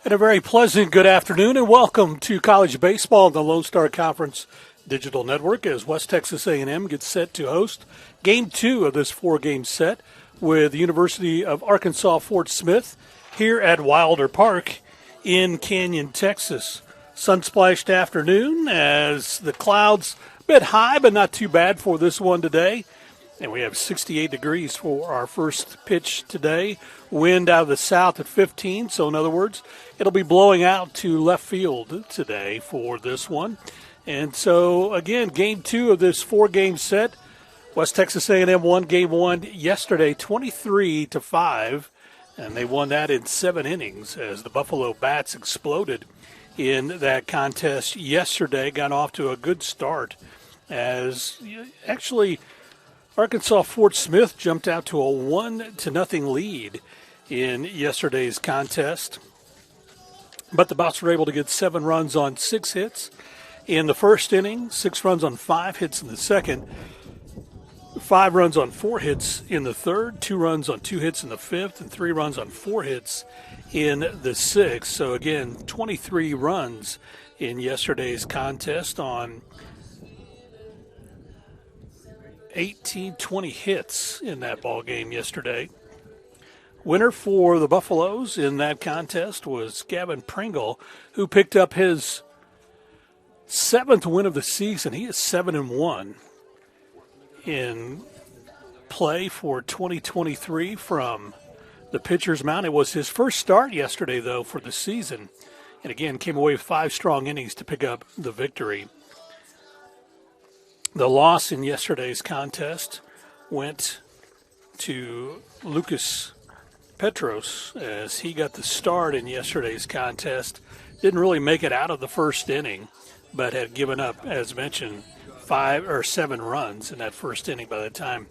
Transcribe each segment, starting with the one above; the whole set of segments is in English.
And a very pleasant good afternoon and welcome to college baseball on the Lone Star Conference Digital Network as West Texas A&M gets set to host Game 2 of this four-game set with the University of Arkansas Fort Smith here at Wilder Park in Canyon, Texas. Sun-splashed afternoon as the clouds a bit high but not too bad for this one today. And we have 68 degrees for our first pitch today. Wind out of the south at 15. So in other words, it'll be blowing out to left field today for this one. And so again, game 2 of this four-game set. West Texas A&M won game 1 yesterday, 23-5. And they won that in 7 innings as the Buffalo Bats exploded in that contest yesterday. Got off to a good start as actually Arkansas Fort Smith jumped out to a 1-0 lead in yesterday's contest. But the Buffs were able to get 7 runs on 6 hits in the first inning, 6 runs on 5 hits in the second, 5 runs on 4 hits in the third, 2 runs on 2 hits in the fifth, and 3 runs on 4 hits in the sixth. So again, 23 runs in yesterday's contest on 20 hits in that ball game yesterday. Winner for the Buffaloes in that contest was Gavin Pringle, who picked up his 7th win of the season. He is 7-1 in play for 2023 from the pitcher's mound. It was his first start yesterday, though, for the season. And again, came away with 5 strong innings to pick up the victory. The loss in yesterday's contest went to Lucas Petros as he got the start in yesterday's contest. Didn't really make it out of the first inning, but had given up, as mentioned, 5 or 7 runs in that first inning by the time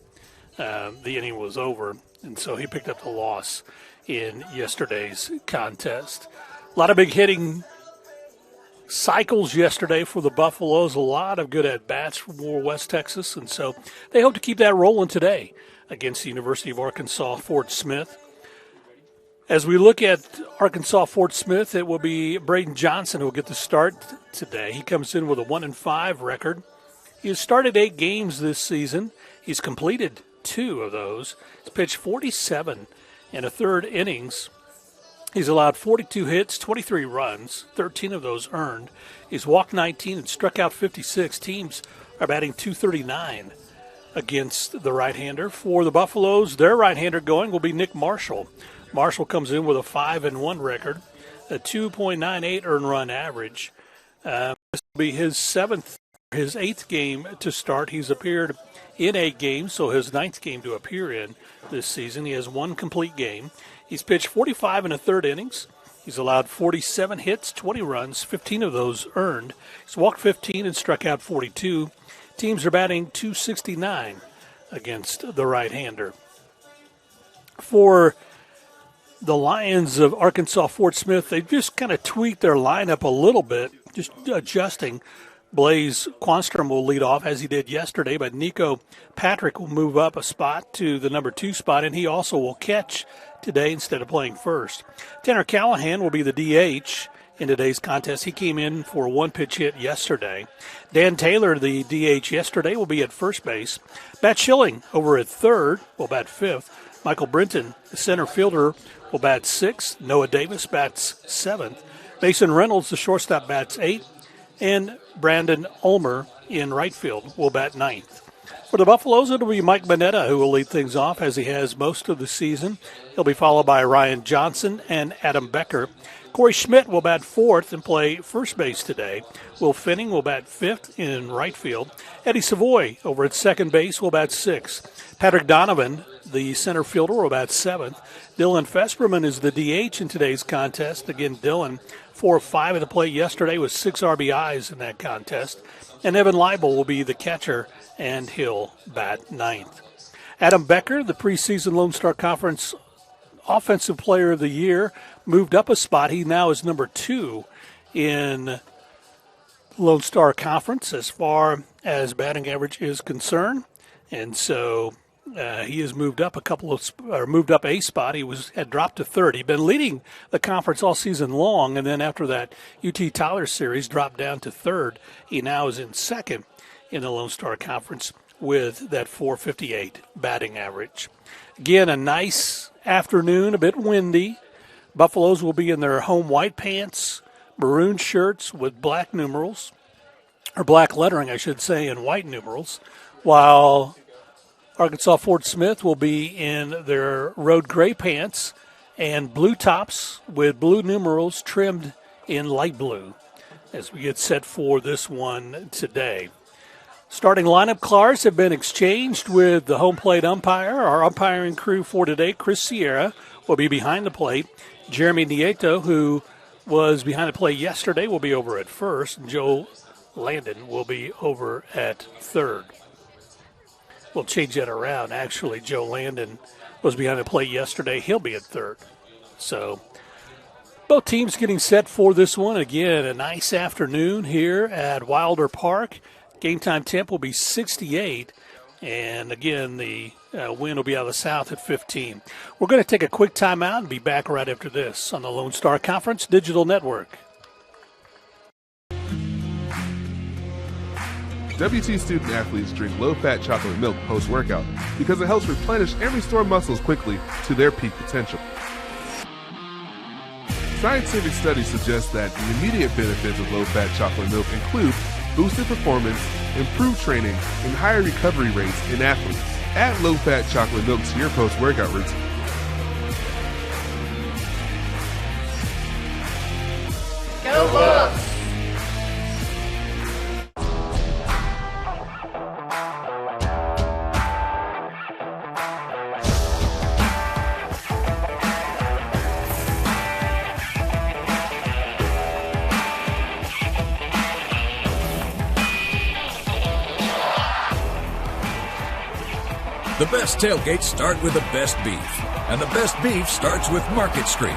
the inning was over. And so he picked up the loss in yesterday's contest. A lot of big hitting cycles yesterday for the Buffaloes, a lot of good at-bats for West Texas, and so they hope to keep that rolling today against the University of Arkansas Fort Smith. As we look at Arkansas Fort Smith, it will be Braden Johnson who will get the start today. He comes in with a 1-5 record. He has started 8 games this season. He's completed 2 of those. He's pitched 47 and a third innings. He's allowed 42 hits, 23 runs, 13 of those earned. He's walked 19 and struck out 56. Teams are batting .239 against the right-hander. For the Buffaloes, their right-hander going will be Nick Marshall. Marshall comes in with a 5-1 record, a 2.98 earned run average. This will be his 8th game to start. He's appeared in 8 games, so his 9th game to appear in this season. He has 1 complete game. He's pitched 45 and a third innings. He's allowed 47 hits, 20 runs, 15 of those earned. He's walked 15 and struck out 42. Teams are batting .269 against the right-hander. For the Lions of Arkansas Fort Smith, they've just kind of tweaked their lineup a little bit, just adjusting. Blaze Quanstrom will lead off as he did yesterday, but Nico Patrick will move up a spot to the number 2 spot, and he also will catch today instead of playing first. Tanner Callahan will be the DH in today's contest. He came in for a 1-pitch hit yesterday. Dan Taylor, the DH yesterday, will be at first base. Matt Schilling over at third will bat 5th. Michael Brinton, the center fielder, will bat 6th. Noah Davis bats 7th. Mason Reynolds, the shortstop, bats 8th. And Brandon Ulmer in right field will bat 9th. For the Buffaloes, it'll be Mike Bonetta who will lead things off as he has most of the season. He'll be followed by Ryan Johnson and Adam Becker. Corey Schmidt will bat 4th and play first base today. Will Finning will bat 5th in right field. Eddie Savoy over at second base will bat 6th. Patrick Donovan, the center fielder, will bat 7th. Dylan Fesperman is the DH in today's contest. Again, Dylan 4 of 5 at the plate yesterday with 6 RBIs in that contest. And Evan Leibel will be the catcher, and he'll bat 9th. Adam Becker, the preseason Lone Star Conference Offensive Player of the Year, moved up a spot. He now is number 2 in Lone Star Conference as far as batting average is concerned. And so He has moved up moved up a spot. He had dropped to third. He'd been leading the conference all season long, and then after that UT Tyler series dropped down to third. He now is in second in the Lone Star Conference with that .458 batting average. Again, a nice afternoon, a bit windy. Buffaloes will be in their home white pants, maroon shirts with black numerals, or black lettering, I should say, and white numerals, while Arkansas Fort Smith will be in their road gray pants and blue tops with blue numerals trimmed in light blue as we get set for this one today. Starting lineup cards have been exchanged with the home plate umpire. Our umpiring crew for today, Chris Sierra, will be behind the plate. Jeremy Nieto, who was behind the plate yesterday, will be over at first. Joe Landon will be over at third. We'll change that around. Actually, Joe Landon was behind the plate yesterday. He'll be at third. So both teams getting set for this one. Again, a nice afternoon here at Wilder Park. Game time temp will be 68. And again, the wind will be out of the south at 15. We're going to take a quick timeout and be back right after this on the Lone Star Conference Digital Network. WT student athletes drink low-fat chocolate milk post-workout because it helps replenish and restore muscles quickly to their peak potential. Scientific studies suggest that the immediate benefits of low-fat chocolate milk include boosted performance, improved training, and higher recovery rates in athletes. Add low-fat chocolate milk to your post-workout routine. Go Bucks! The best tailgates start with the best beef, and the best beef starts with Market Street.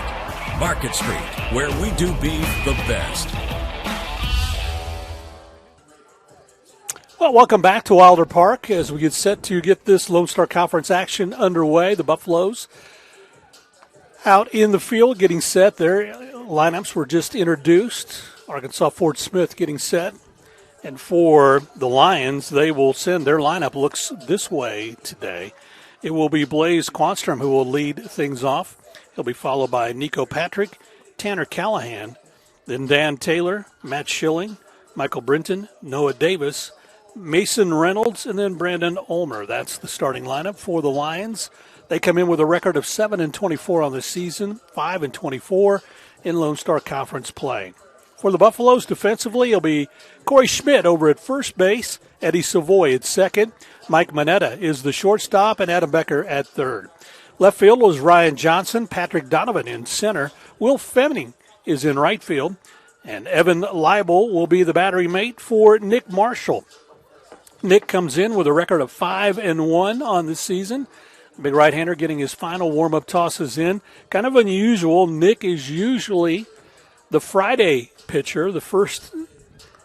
Market Street, where we do beef the best. Well, welcome back to Wilder Park as we get set to get this Lone Star Conference action underway. The Buffaloes out in the field getting set. Their lineups were just introduced. Arkansas Fort Smith getting set. And for the Lions, they will send their lineup looks this way today. It will be Blaze Quanstrom who will lead things off. He'll be followed by Nico Patrick, Tanner Callahan, then Dan Taylor, Matt Schilling, Michael Brinton, Noah Davis, Mason Reynolds, and then Brandon Ulmer. That's the starting lineup for the Lions. They come in with a record of 7-24 on the season, 5-24 in Lone Star Conference play. For the Buffaloes defensively, it'll be Corey Schmidt over at first base, Eddie Savoy at second, Mike Manetta is the shortstop, and Adam Becker at third. Left field was Ryan Johnson, Patrick Donovan in center, Will Fleming is in right field, and Evan Leibel will be the battery mate for Nick Marshall. Nick comes in with a record of 5-1 on the season. Big right-hander getting his final warm-up tosses in. Kind of unusual. Nick is usually the Friday pitcher, the first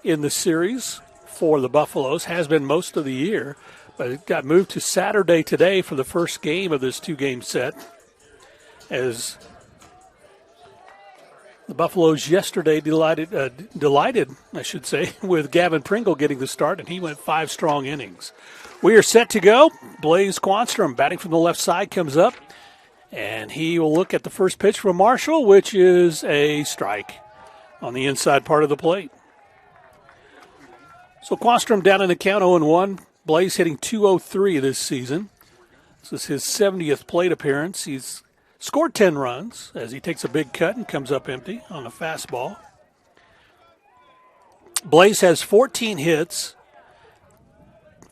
in the series for the Buffaloes, has been most of the year, but it got moved to Saturday today for the first game of this two-game set, as the Buffaloes yesterday delighted, I should say, with Gavin Pringle getting the start, and he went 5 strong innings. We are set to go. Blaze Quanstrom batting from the left side comes up, and he will look at the first pitch from Marshall, which is a strike on the inside part of the plate. So Quanstrom down in the count 0-1. Blaze hitting .203 this season. This is his 70th plate appearance. He's scored 10 runs as he takes a big cut and comes up empty on a fastball. Blaze has 14 hits.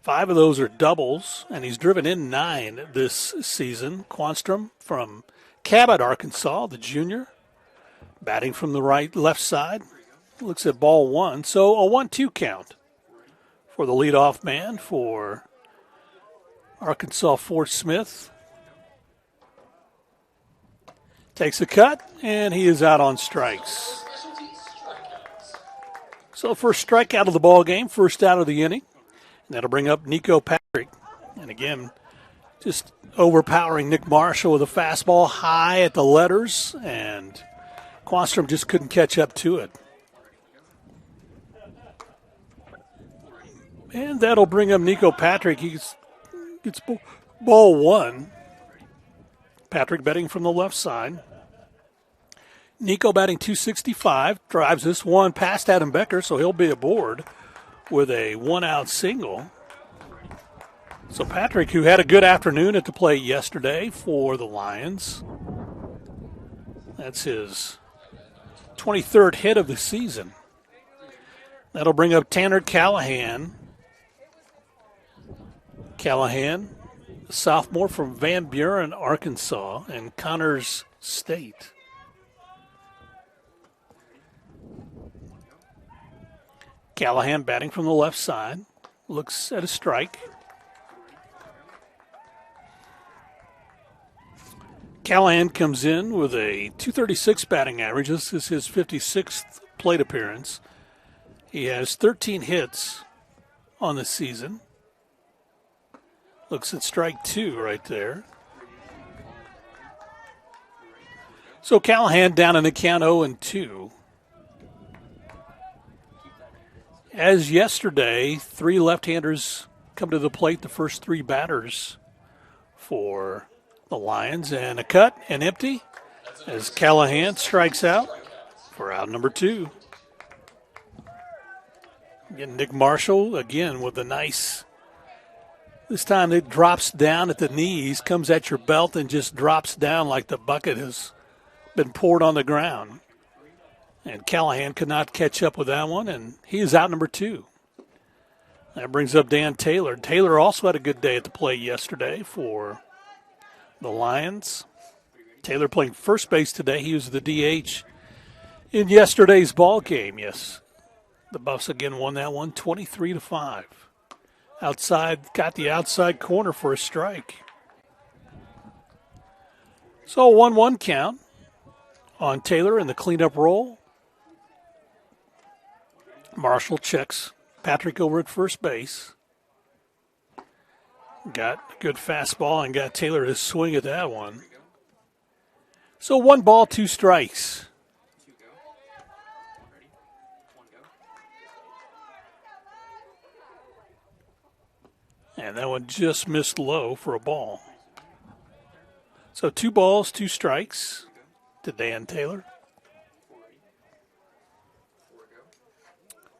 5 of those are doubles, and he's driven in 9 this season. Quanstrom from Cabot, Arkansas, the junior, batting from the left side. Looks at ball 1. So a 1-2 count for the leadoff man for Arkansas Fort Smith. Takes a cut, and he is out on strikes. So first strikeout of the ball game, first out of the inning. And that'll bring up Nico Patrick. And again, just overpowering Nick Marshall with a fastball high at the letters, and Quanstrom just couldn't catch up to it. And that'll bring up Nico Patrick. He gets ball one. Patrick batting from the left side. Nico batting .265, drives this one past Adam Becker, so he'll be aboard with a one-out single. So Patrick, who had a good afternoon at the plate yesterday for the Lions, that's his 23rd hit of the season. That'll bring up Tanner Callahan. Callahan, a sophomore from Van Buren, Arkansas, and Connors State. Callahan batting from the left side, looks at a strike. Callahan comes in with a .236 batting average. This is his 56th plate appearance. He has 13 hits on the season. Looks at strike two right there. So Callahan down in the count 0-2. As yesterday, three left-handers come to the plate, the first three batters for the Lions, and a cut and empty as Callahan strikes out for out number two. Again, Nick Marshall, again, with a nice, this time it drops down at the knees, comes at your belt and just drops down like the bucket has been poured on the ground. And Callahan could not catch up with that one, and he is out number two. That brings up Dan Taylor. Taylor also had a good day at the plate yesterday for the Lions. Taylor playing first base today. He was the DH in yesterday's ball game. Yes, the Buffs again won that one 23-5. Outside, got the outside corner for a strike. So 1-1 count on Taylor in the cleanup role. Marshall checks Patrick over at first base. Got a good fastball and got Taylor to swing at that one. So 1 ball, 2 strikes. And that one just missed low for a ball. So 2 balls, 2 strikes to Dan Taylor.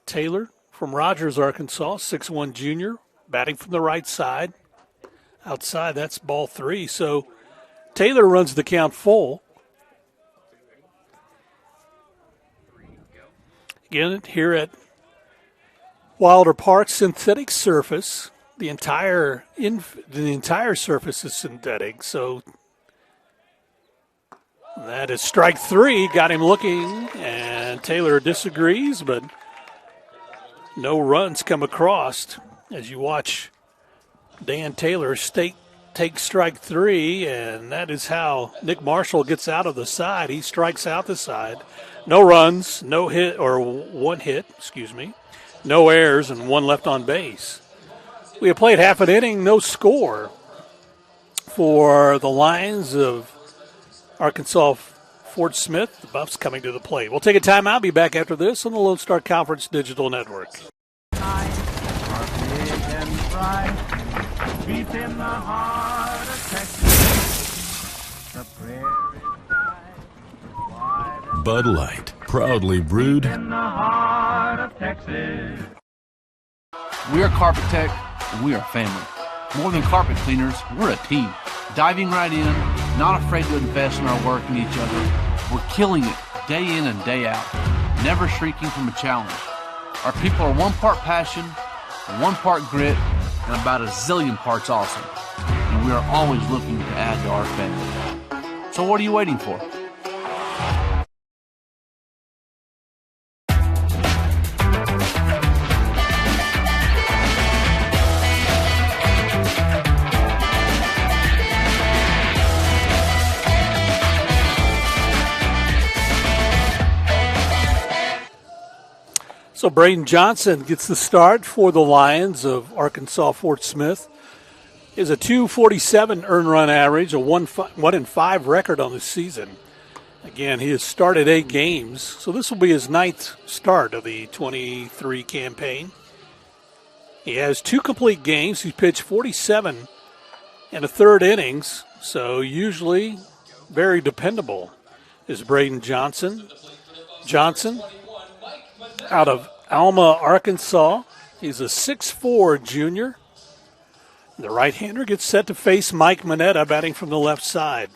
Taylor from Rogers, Arkansas, 6'1" junior, batting from the right side. Outside, that's ball 3. So Taylor runs the count full. Again, here at Wilder Park, synthetic surface. The entire surface is synthetic. So that is strike 3. Got him looking, and Taylor disagrees, but no runs come across as you watch Dan Taylor take strike 3, and that is how Nick Marshall gets out of the side. He strikes out the side. No runs, no hit, or 1 hit, no errors, and 1 left on base. We have played half an inning, no score for the Lions of Arkansas Fort Smith. The Buffs coming to the plate. We'll take a timeout. Be back after this on the Lone Star Conference Digital Network. Deep in the heart of Texas, the prairie Bud Light, proudly brewed in the heart of Texas. We are Carpet Tech, and we are family. More than carpet cleaners, we're a team. Diving right in, not afraid to invest in our work and each other. We're killing it day in and day out, never shrinking from a challenge. Our people are 1 part passion, 1 part grit, and about a zillion parts awesome. And we are always looking to add to our family. So what are you waiting for? So Braden Johnson gets the start for the Lions of Arkansas Fort Smith. is a 247 earned run average, a 1-5 record on the season. Again, he has started 8 games, so this will be his 9th start of the 23 campaign. He has 2 complete games. He's pitched 47 and a third innings, so usually very dependable is Braden Johnson. Johnson out of Alma, Arkansas. He's a 6'4" junior. The right-hander gets set to face Mike Mineta, batting from the left side.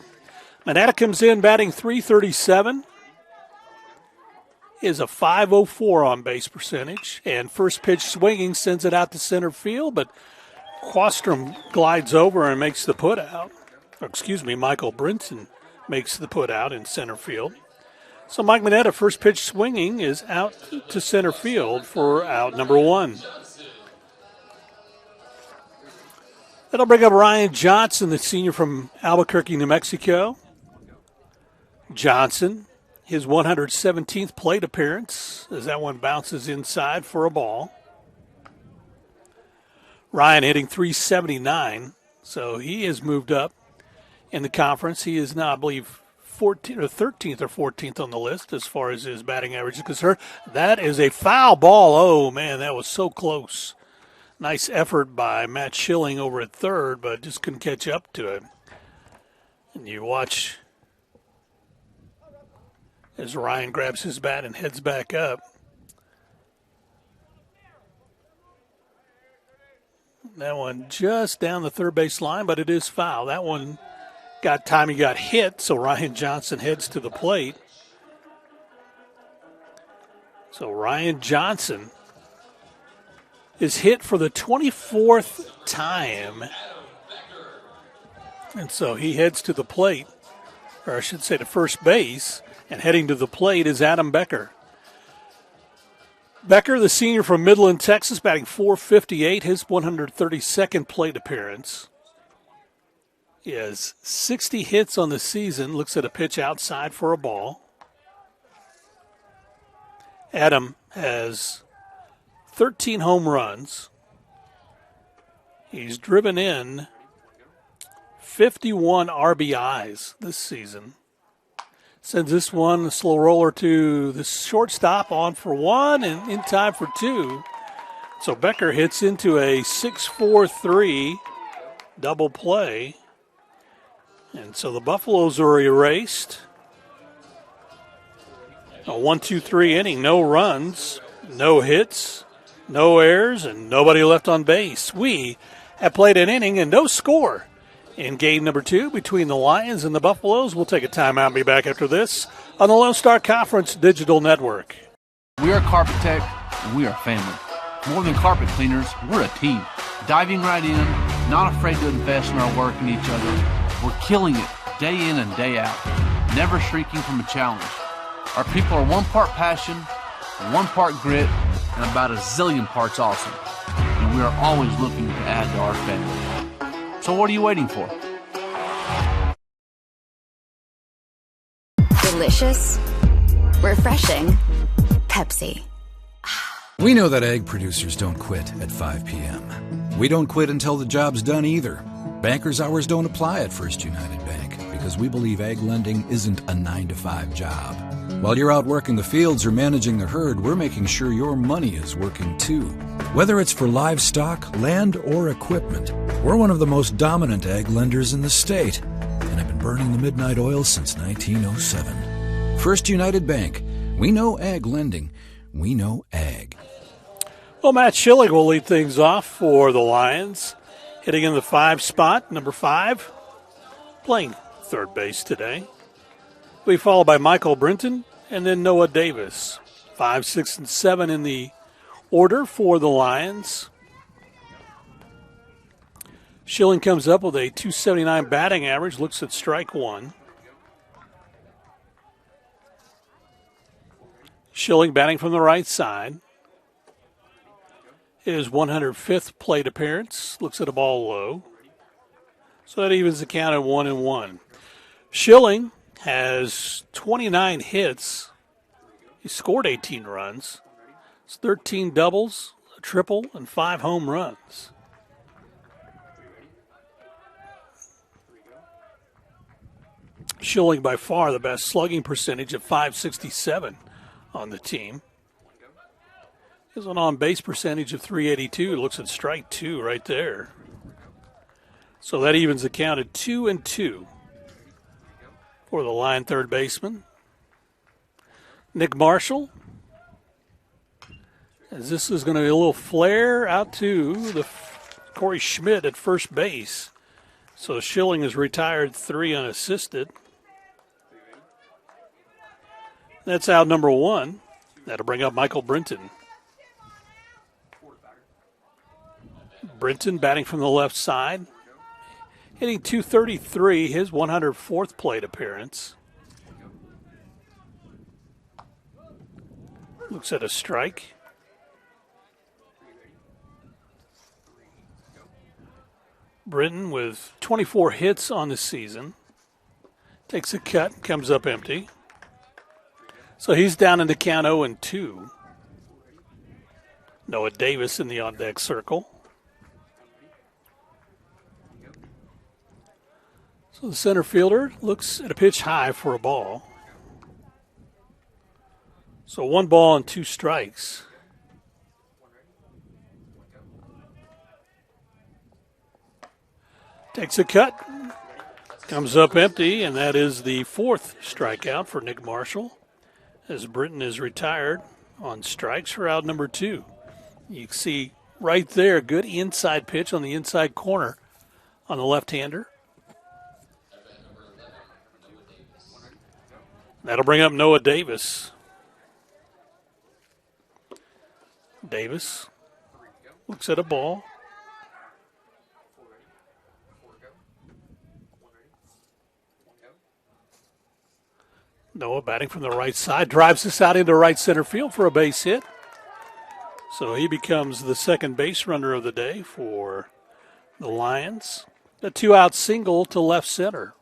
Mineta comes in batting .337. Is a .504 on base percentage. And first pitch swinging sends it out to center field, but Quastrom glides over and makes the put out. Michael Brinson makes the put out in center field. So Mike Mineta, first pitch swinging, is out to center field for out number 1. That'll bring up Ryan Johnson, the senior from Albuquerque, New Mexico. Johnson, his 117th plate appearance, as that one bounces inside for a ball. Ryan hitting .379, so he has moved up in the conference. He is now, I believe, 13th or 14th on the list as far as his batting average is concerned. That is a foul ball. Oh, man, that was so close. Nice effort by Matt Schilling over at third, but just couldn't catch up to it. And you watch as Ryan grabs his bat and heads back up. That one just down the third base line, but it is foul. That one got time, he got hit, so Ryan Johnson heads to the plate. So Ryan Johnson is hit for the 24th time. And so he heads to the plate, or I should say to first base, and heading to the plate is Adam Becker. Becker, the senior from Midland, Texas, batting .458, his 132nd plate appearance. He has 60 hits on the season, looks at a pitch outside for a ball. Adam has 13 home runs. He's driven in 51 RBIs this season. Sends this one, a slow roller to the shortstop, on for 1 and in time for 2. So Becker hits into a 6-4-3 double play. And so the Buffaloes are erased. A 1-2-3 inning, no runs, no hits, no errors, and nobody left on base. We have played an inning and no score in game number 2 between the Lions and the Buffaloes. We'll take a timeout and be back after this on the Lone Star Conference Digital Network. We are Carpet Tech, and we are family. More than carpet cleaners, we're a team. Diving right in, not afraid to invest in our work and each other. We're killing it day in and day out, never shrinking from a challenge. Our people are 1 part passion, 1 part grit, and about a zillion parts awesome. And we are always looking to add to our family. So what are you waiting for? Delicious, refreshing, Pepsi. We know that egg producers don't quit at 5 p.m. We don't quit until the job's done either. Bankers' hours don't apply at First United Bank because we believe egg lending isn't a 9-to-5 job. While you're out working the fields or managing the herd, we're making sure your money is working too. Whether it's for livestock, land, or equipment, we're one of the most dominant egg lenders in the state and have been burning the midnight oil since 1907. First United Bank. We know ag lending. We know ag. Well, Matt Schilling will lead things off for the Lions. Hitting in the 5 spot, number 5, playing third base today. Will be followed by Michael Brinton and then Noah Davis. 5, 6, and 7 in the order for the Lions. Schilling comes up with a .279 batting average, looks at strike 1. Schilling batting from the right side. His 105th plate appearance, looks at a ball low. So that evens the count at 1-1. Schilling has 29 hits. He scored 18 runs. It's 13 doubles, a triple, and 5 home runs. Schilling by far the best slugging percentage at .567 on the team. Has an on-base percentage of .382. Looks at strike 2 right there. So that evens the count at 2-2 for the Lion third baseman. Nick Marshall. As this is going to be a little flare out to the Corey Schmidt at first base. So Schilling is retired 3 unassisted. That's out number 1. That'll bring up Michael Brenton. Brenton batting from the left side. Hitting .233, his 104th plate appearance. Looks at a strike. Brenton with 24 hits on the season. Takes a cut, comes up empty. So he's down in the count 0-2. Noah Davis in the on-deck circle. So the center fielder looks at a pitch high for a ball. So 1 ball and 2 strikes. Takes a cut, comes up empty, and that is the 4th strikeout for Nick Marshall, as Brenton is retired on strikes for out number 2. You can see right there, good inside pitch on the inside corner on the left-hander. That'll bring up Noah Davis. Davis looks at a ball. Noah batting from the right side, drives this out into right center field for a base hit. So he becomes the second base runner of the day for the Lions. A 2-out single to left center.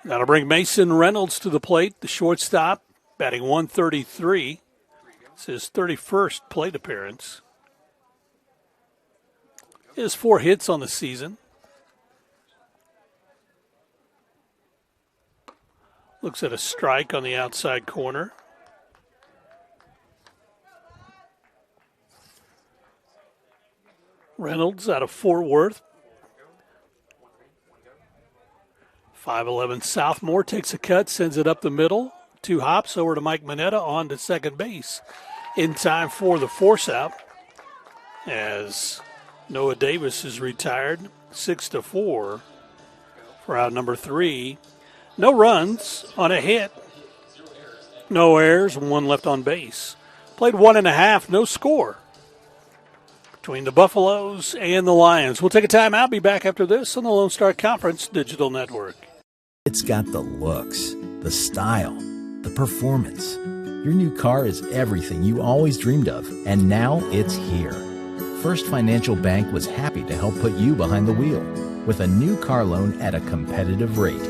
That'll bring Mason Reynolds to the plate, the shortstop, batting .133. It's his 31st plate appearance. He has 4 hits on the season. Looks at a strike on the outside corner. Reynolds out of Fort Worth. 5'11" sophomore takes a cut, sends it up the middle. 2 hops over to Mike Mineta on to second base. In time for the force out as Noah Davis is retired 6-4 for out number 3. No runs on a hit. No errors, 1 left on base. Played 1.5, no score between the Buffaloes and the Lions. We'll take a timeout, be back after this on the Lone Star Conference Digital Network. It's got the looks, the style, the performance. Your new car is everything you always dreamed of, and now it's here. First Financial Bank was happy to help put you behind the wheel with a new car loan at a competitive rate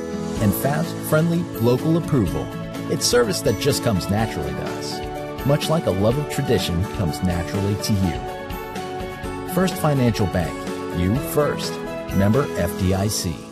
and fast, friendly, local approval. It's service that just comes naturally to us, much like a love of tradition comes naturally to you. First Financial Bank, you first. Member FDIC.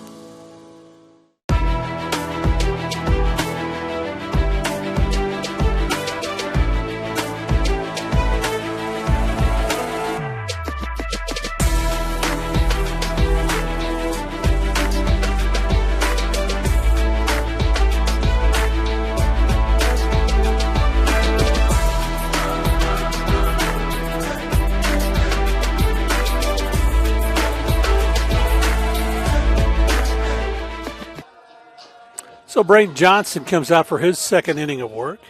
So Braden Johnson comes out for his second inning of work.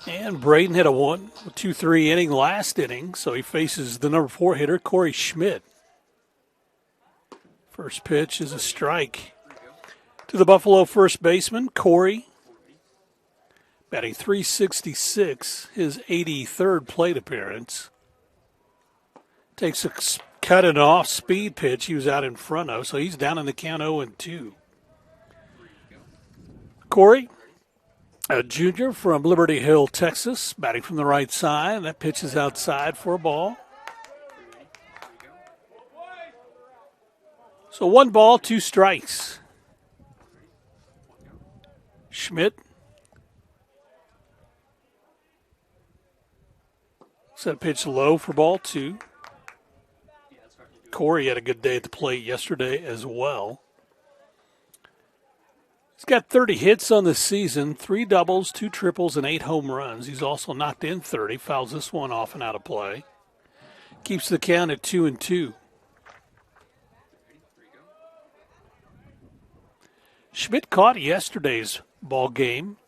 And Braden hit a 1-2-3 inning last inning, so he faces the number 4 hitter, Corey Schmidt. First pitch is a strike to the Buffalo first baseman, Corey. Batting .366, his 83rd plate appearance. Takes a cut and off speed pitch he was out in front of, so he's down in the count 0-2. Corey, a junior from Liberty Hill, Texas, batting from the right side. That pitch is outside for a ball. So 1 ball, 2 strikes. Schmidt set a pitch low for ball 2. Corey had a good day at the plate yesterday as well. He's got 30 hits on the season, 3 doubles, 2 triples, and 8 home runs. He's also knocked in 30, fouls this one off and out of play. Keeps the count at 2-2. Schmidt caught yesterday's ball game,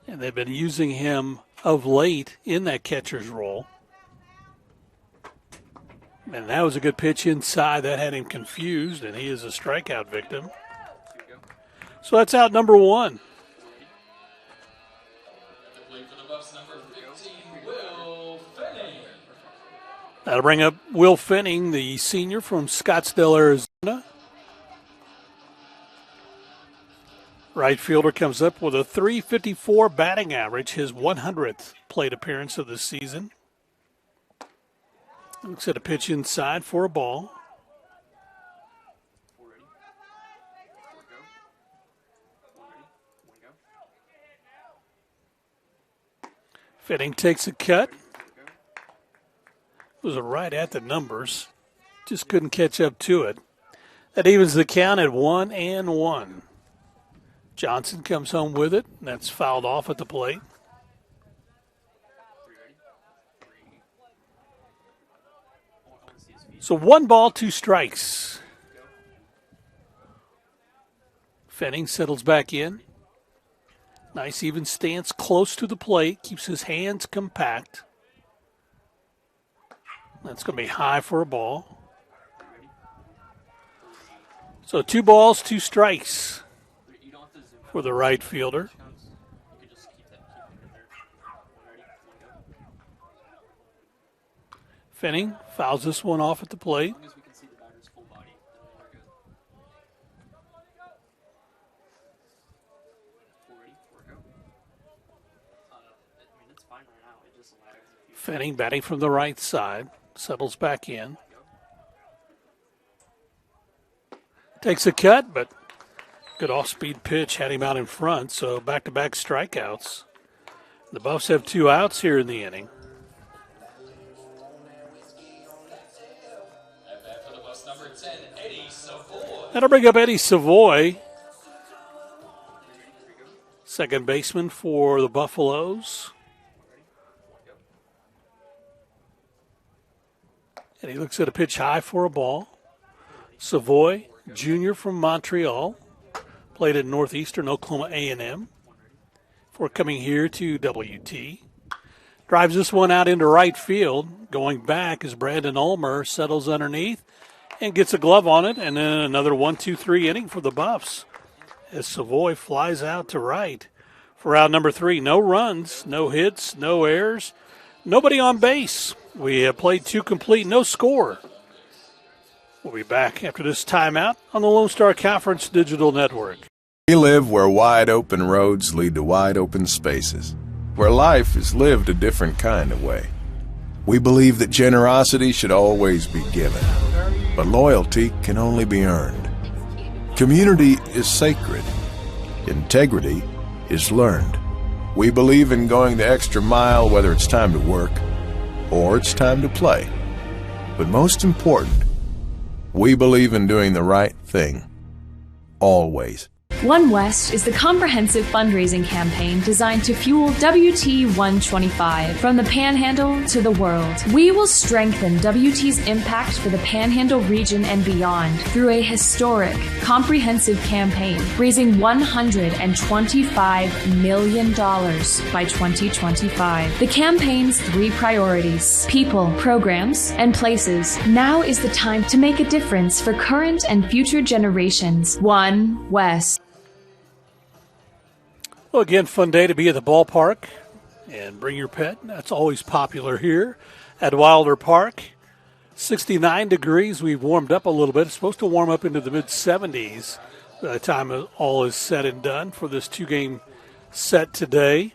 and they've been using him of late in that catcher's role. And that was a good pitch inside. That had him confused, and he is a strikeout victim. So that's out number 1. That'll bring up Will Fenning, the senior from Scottsdale, Arizona. Right fielder comes up with a .354 batting average, his 100th plate appearance of the season. Looks at a pitch inside for a ball. Fenning takes a cut. It was right at the numbers. Just couldn't catch up to it. That evens the count at 1-1. Johnson comes home with it. That's fouled off at the plate. So 1 ball, 2 strikes. Fenning settles back in. Nice even stance close to the plate. Keeps his hands compact. That's going to be high for a ball. So 2 balls, 2 strikes for the right fielder. Fenning fouls this one off at the plate. Fenning batting from the right side. Settles back in. Takes a cut, but good off-speed pitch had him out in front, so back-to-back strikeouts. The Buffs have 2 outs here in the inning. That'll bring up Eddie Savoy, second baseman for the Buffaloes. And he looks at a pitch high for a ball. Savoy, junior from Montreal, played at Northeastern Oklahoma A&M before coming here to WT. Drives this one out into right field. Going back as Brandon Ulmer settles underneath and gets a glove on it, and then another 1-2-3 inning for the Buffs as Savoy flies out to right for out number 3. No runs, no hits, no errors, nobody on base. We have played 2 complete, no score. We'll be back after this timeout on the Lone Star Conference Digital Network. We live where wide open roads lead to wide open spaces, where life is lived a different kind of way. We believe that generosity should always be given, but loyalty can only be earned. Community is sacred. Integrity is learned. We believe in going the extra mile, whether it's time to work or it's time to play. But most important, we believe in doing the right thing, always. One West is the comprehensive fundraising campaign designed to fuel WT 125 from the Panhandle to the world. We will strengthen WT's impact for the Panhandle region and beyond through a historic, comprehensive campaign, raising $125 million by 2025. The campaign's 3 priorities: people, programs, and places. Now is the time to make a difference for current and future generations. One West. Well, again, fun day to be at the ballpark and bring your pet. That's always popular here at Wilder Park. 69 degrees. We've warmed up a little bit. It's supposed to warm up into the mid-70s by the time all is said and done for this 2-game set today.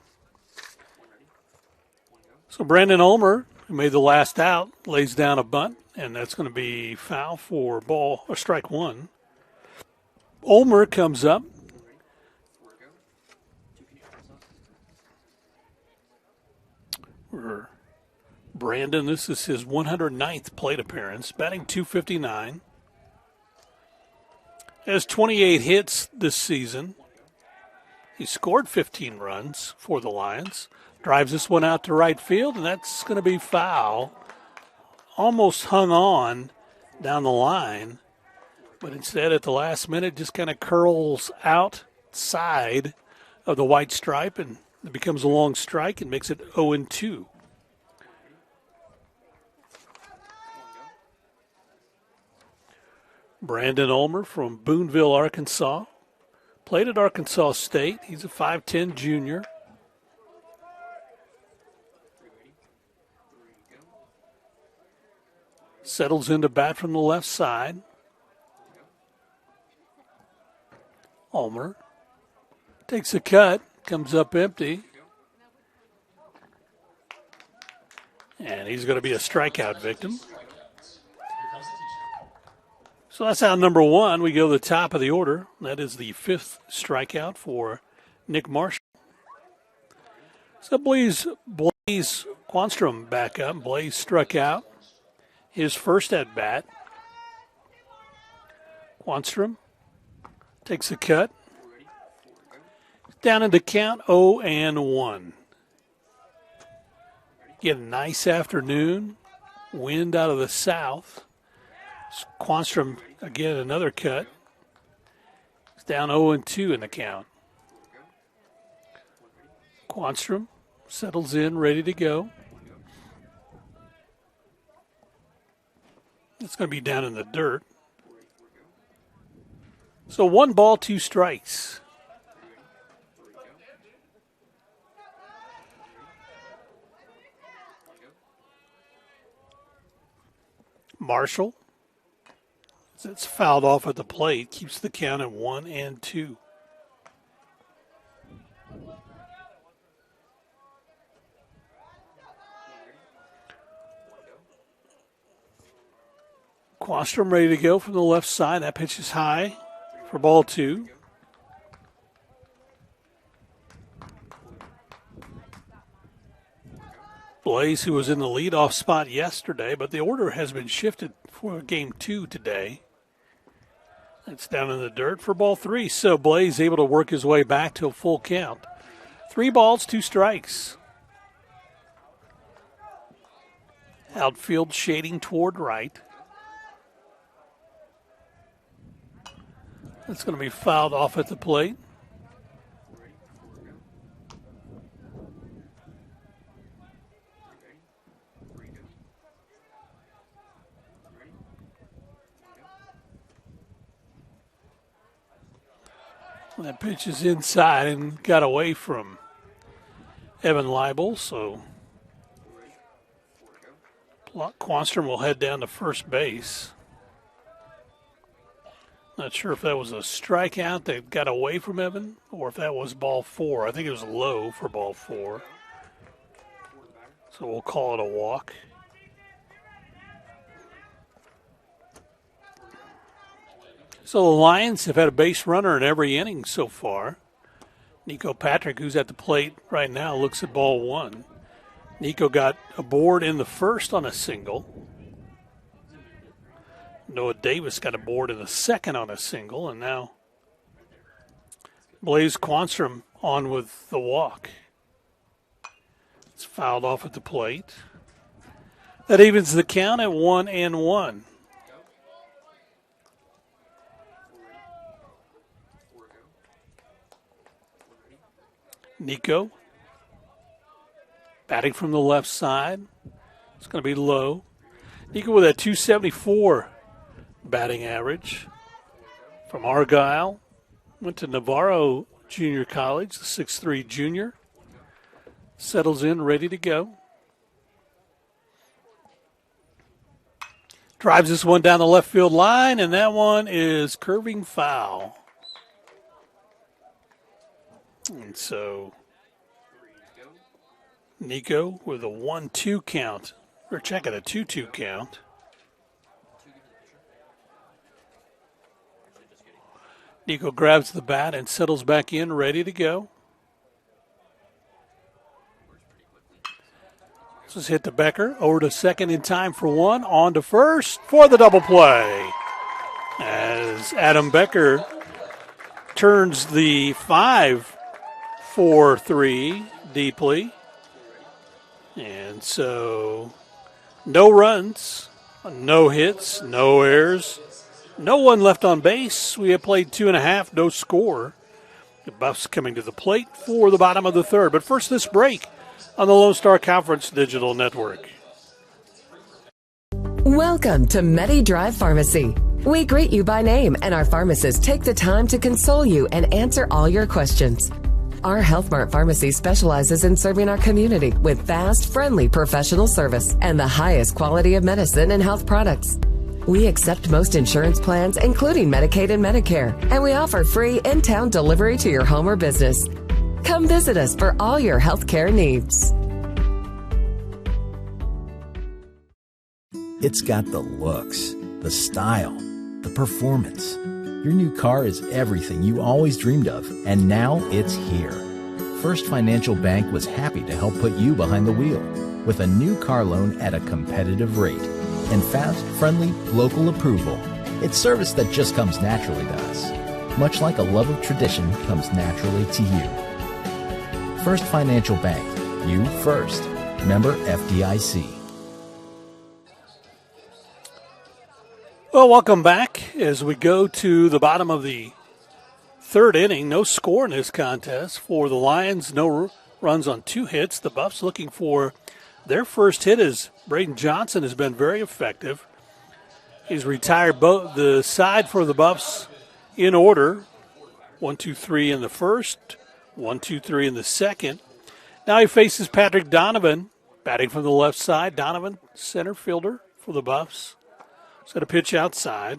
So Brandon Ulmer who made the last out, lays down a bunt, and that's going to be foul for ball or strike one. Ulmer comes up. For Brandon, this is his 109th plate appearance, batting .259. Has 28 hits this season. He scored 15 runs for the Lions. Drives this one out to right field, and that's going to be foul. Almost hung on down the line, but instead at the last minute just kind of curls outside of the white stripe, and it becomes a long strike and makes it 0-2. Brandon Ulmer from Boonville, Arkansas. Played at Arkansas State. He's a 5'10 junior. Settles into bat from the left side. Ulmer takes a cut, comes up empty. And he's going to be a strikeout victim. So that's out number one. We go to the top of the order. That is the fifth strikeout for Nick Marshall. So Blaze Quanstrom back up. Blaze struck out his first at bat. Quanstrom takes a cut. Down in the count, 0-1. Get a nice afternoon. Wind out of the south. Quanstrom, again, another cut. It's down 0-2 in the count. Quanstrom settles in, ready to go. It's going to be down in the dirt. So 1 ball, 2 strikes. Marshall. It's fouled off at the plate, keeps the count at 1-2. Quanstrom ready to go from the left side. That pitch is high for ball 2. Blaze, who was in the leadoff spot yesterday, but the order has been shifted for game 2 today. It's down in the dirt for ball 3. So Blaze able to work his way back to a full count. 3 balls, 2 strikes. Outfield shading toward right. That's going to be fouled off at the plate. That pitch is inside and got away from Evan Leibel, so Quanstrom will head down to first base. Not sure if that was a strikeout that got away from Evan or if that was ball 4. I think it was low for ball 4. So we'll call it a walk. So the Lions have had a base runner in every inning so far. Nico Patrick, who's at the plate right now, looks at ball 1. Nico got aboard in the first on a single. Noah Davis got aboard in the second on a single, and now Blaze Quanstrom on with the walk. It's fouled off at the plate. That evens the count at 1-1. Nico batting from the left side. It's going to be low. Nico with a .274 batting average from Argyle. Went to Navarro Junior College, the 6'3 junior. Settles in, ready to go. Drives this one down the left field line, and that one is curving foul. And so Nico with a 1-2 count We're checking a 2-2 count. Nico grabs the bat and settles back in, ready to go. This is hit to Becker. Over to second in time for one. On to first for the double play. As Adam Becker turns the 5-4-3 deeply. And so no runs, no hits, no errors, no one left on base. We have played 2.5, no score. The Buffs coming to the plate for the bottom of the third. But first, this break on the Lone Star Conference Digital Network. Welcome to MediDrive Pharmacy. We greet you by name, and our pharmacists take the time to console you and answer all your questions. Our Health Mart Pharmacy specializes in serving our community with fast, friendly professional service and the highest quality of medicine and health products. We accept most insurance plans, including Medicaid and Medicare, and we offer free in-town delivery to your home or business. Come visit us for all your health care needs. It's got the looks, the style, the performance. Your new car is everything you always dreamed of, and now it's here. First Financial Bank was happy to help put you behind the wheel with a new car loan at a competitive rate and fast, friendly, local approval. It's service that just comes naturally to us, much like a love of tradition comes naturally to you. First Financial Bank, you first. Member FDIC. Well, welcome back as we go to the bottom of the third inning. No score in this contest for the Lions. No runs on 2 hits. The Buffs looking for their first hit as Braden Johnson has been very effective. He's retired both the side for the Buffs in order. 1-2-3 in the first, 1-2-3 in the second. Now he faces Patrick Donovan, batting from the left side. Donovan, center fielder for the Buffs. Set a pitch outside.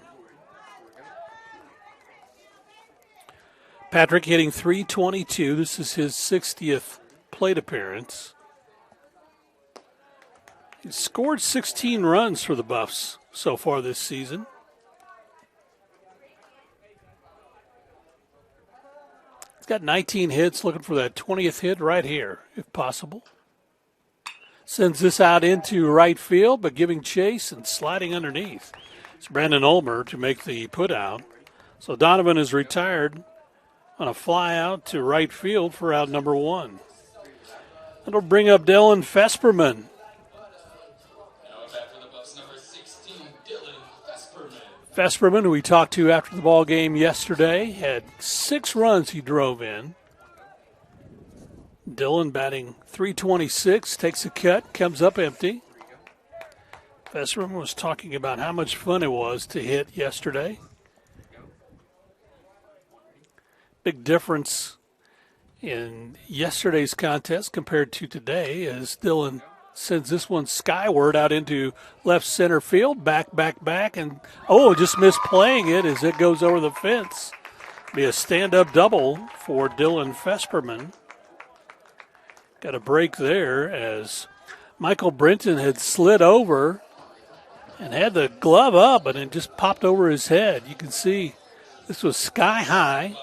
Patrick hitting .322. This is his 60th plate appearance. He's scored 16 runs for the Buffs so far this season. He's got 19 hits, looking for that 20th hit right here, if possible. Sends this out into right field, but giving chase and sliding underneath. It's Brandon Ulmer to make the put out. So Donovan is retired on a fly out to right field for out number 1. That'll bring up Dylan Fesperman. Fesperman, who we talked to after the ball game yesterday, had 6 runs he drove in. Dylan batting .326, takes a cut, comes up empty. Fesperman was talking about how much fun it was to hit yesterday. Big difference in yesterday's contest compared to today as Dylan sends this one skyward out into left center field, back, and just misplaying it as it goes over the fence. Be a stand-up double for Dylan Fesperman. Got a break there as Michael Brenton had slid over and had the glove up, and it just popped over his head. You can see this was sky high.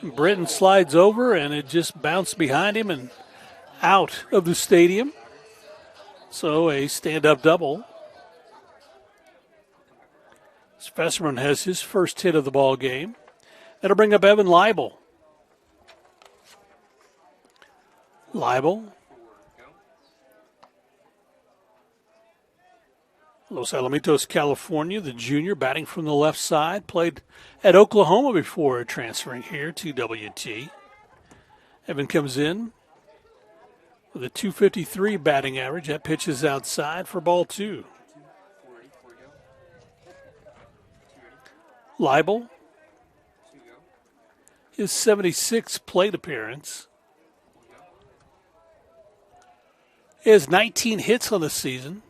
Brenton slides over, and it just bounced behind him and out of the stadium. So a stand-up double. Fesperman has his first hit of the ball game. That'll bring up Evan Leibel. Leibel. Los Alamitos, California, the junior, batting from the left side. Played at Oklahoma before transferring here to WT. Evan comes in with a .253 batting average. That pitch is outside for ball 2. Leibel, his 76th plate appearance. He has 19 hits on the season.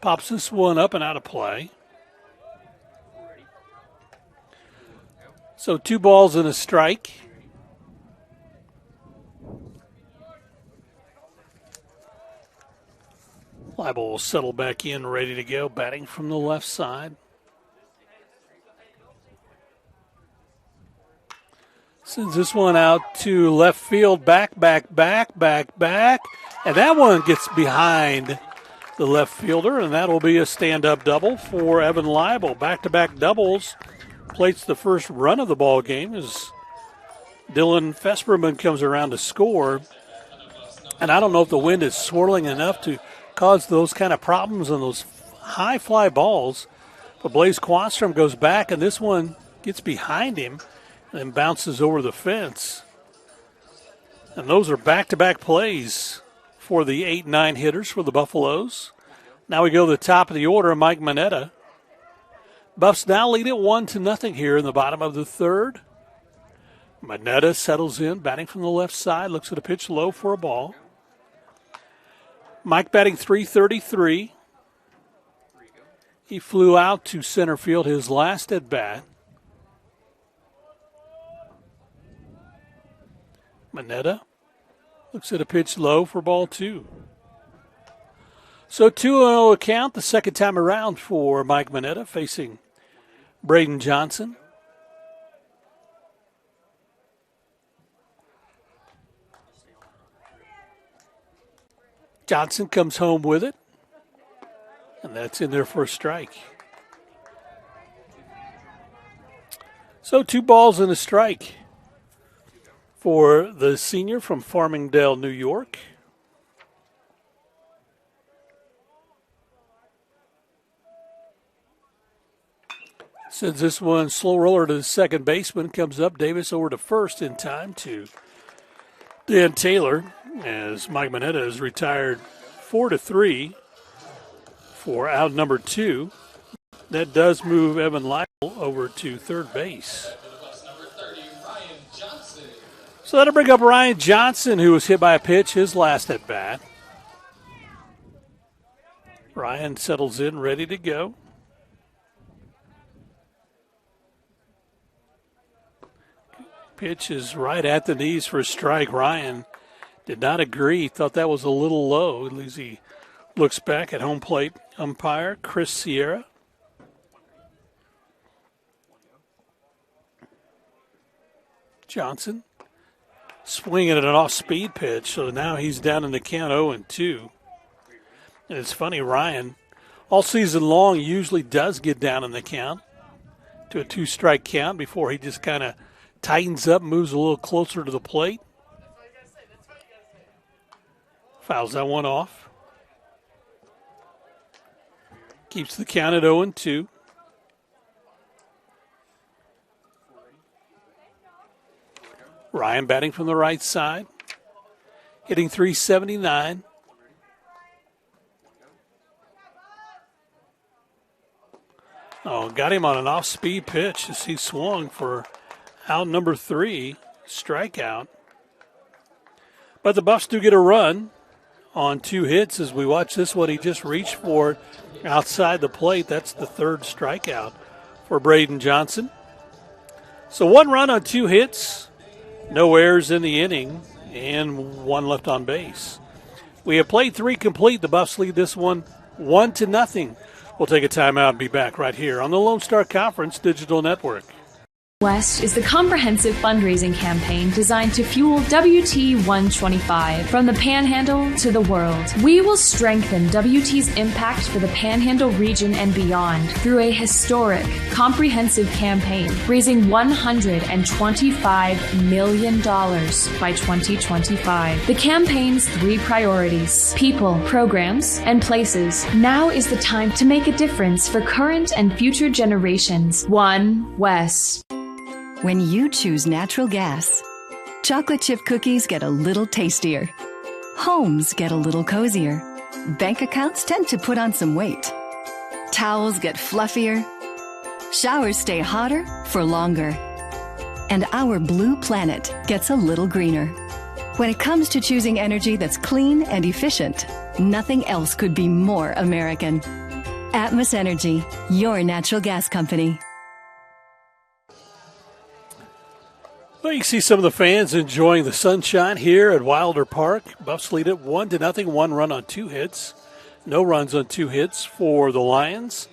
Pops this one up and out of play. So 2 balls and a strike. Leibel will settle back in, ready to go, batting from the left side. Sends this one out to left field, back. And that one gets behind the left fielder, and that'll be a stand-up double for Evan Leibel. Back-to-back doubles plates the first run of the ball game as Dylan Fesperman comes around to score. And I don't know if the wind is swirling enough to cause those kind of problems on those high fly balls. But Blaze Quanstrom goes back, and this one gets behind him and bounces over the fence. And those are back-to-back plays for the 8-9 hitters for the Buffaloes. Now we go to the top of the order, Mike Mineta. Buffs now lead it 1-0 here in the bottom of the third. Mineta settles in, batting from the left side, looks at a pitch low for a ball. Mike batting .333. He flew out to center field his last at bat. Mineta looks at a pitch low for ball 2. So 2-0 count the second time around for Mike Mineta facing Braden Johnson. Johnson comes home with it, and that's in there for a strike. So 2 balls and a strike for the senior from Farmingdale, New York. Sends this one slow roller to the second baseman. Comes up, Davis over to first in time to Dan Taylor as Mike Mineta is retired 4-3 for out number 2. That does move Evan Leibel over to third base. So that'll bring up Ryan Johnson, who was hit by a pitch his last at bat. Ryan settles in, ready to go. Pitch is right at the knees for a strike. Ryan did not agree, thought that was a little low. At least he looks back at home plate umpire Chris Sierra. Johnson swinging at an off-speed pitch, so now he's down in the count 0-2. And it's funny, Ryan, all season long, usually does get down in the count to a 2-strike count before he just kind of tightens up, moves a little closer to the plate. Fouls that one off. Keeps the count at 0-2. Ryan batting from the right side, hitting .379. Oh, got him on an off-speed pitch as he swung for out number 3, strikeout. But the Buffs do get a run on 2 hits as we watch this one. He just reached for it outside the plate. That's the 3rd strikeout for Braden Johnson. So 1 run on 2 hits. No errors in the inning, and 1 left on base. We have played 3 complete. The Buffs lead this one 1-0. We'll take a timeout and be back right here on the Lone Star Conference Digital Network. West is the comprehensive fundraising campaign designed to fuel WT125 from the Panhandle to the world. We will strengthen WT's impact for the Panhandle region and beyond through a historic, comprehensive campaign, raising $125 million by 2025. The campaign's 3 priorities: people, programs, and places. Now is the time to make a difference for current and future generations. One West. When you choose natural gas, chocolate chip cookies get a little tastier. Homes get a little cozier. Bank accounts tend to put on some weight. Towels get fluffier. Showers stay hotter for longer. And our blue planet gets a little greener. When it comes to choosing energy that's clean and efficient, nothing else could be more American. Atmos Energy, your natural gas company. Well, you can see some of the fans enjoying the sunshine here at Wilder Park. Buffs lead it 1-0, 1 run on 2 hits. No runs on 2 hits for the Lions.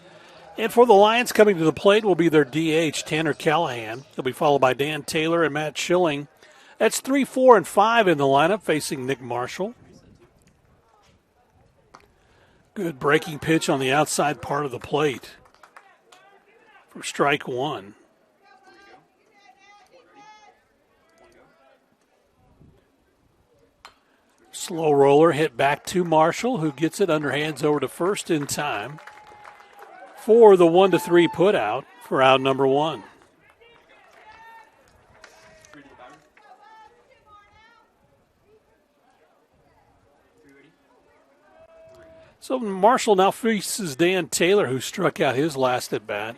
And for the Lions, coming to the plate will be their DH, Tanner Callahan. He'll be followed by Dan Taylor and Matt Schilling. That's 3, 4, and 5 in the lineup facing Nick Marshall. Good breaking pitch on the outside part of the plate for strike 1. Slow roller hit back to Marshall, who gets it underhands over to first in time for the 1-3 put out for out number 1. So Marshall now faces Dan Taylor, who struck out his last at bat.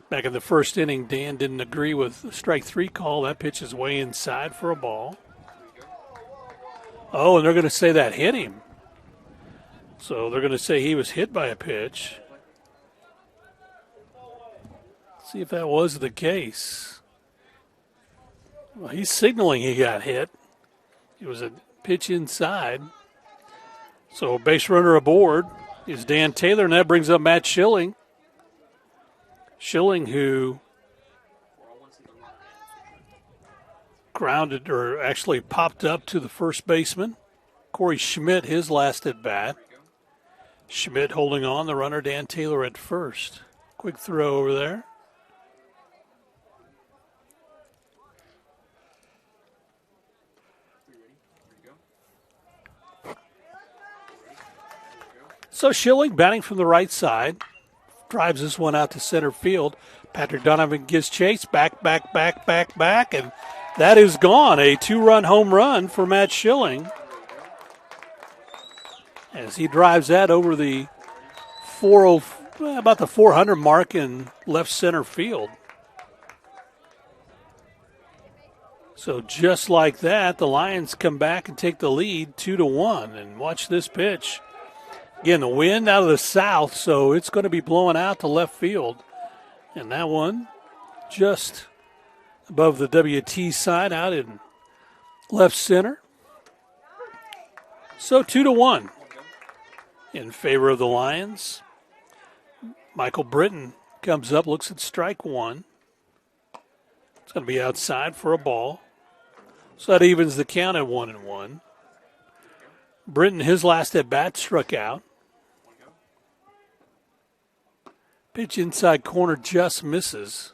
Back in the first inning, Dan didn't agree with the strike 3 call. That pitch is way inside for a ball. Oh, and they're going to say that hit him. So they're going to say he was hit by a pitch. Let's see if that was the case. Well, he's signaling he got hit. It was a pitch inside. So base runner aboard is Dan Taylor, and that brings up Matt Schilling. Schilling, who grounded or actually popped up to the first baseman. Corey Schmidt, his last at bat. Schmidt holding on, the runner Dan Taylor at first. Quick throw over there. So Schilling batting from the right side, drives this one out to center field. Patrick Donovan gives chase, back, and that is gone. A 2-run home run for Matt Schilling as he drives that over the about the 400 mark in left center field. So just like that, the Lions come back and take the lead 2-1. And watch this pitch. Again, the wind out of the south, so it's going to be blowing out to left field. And that one just above the WT side out in left center. So 2-1 in favor of the Lions. Michael Britton comes up, looks at strike 1. It's going to be outside for a ball. So that evens the count at 1-1. Britton, his last at bat, struck out. Pitch inside corner just misses.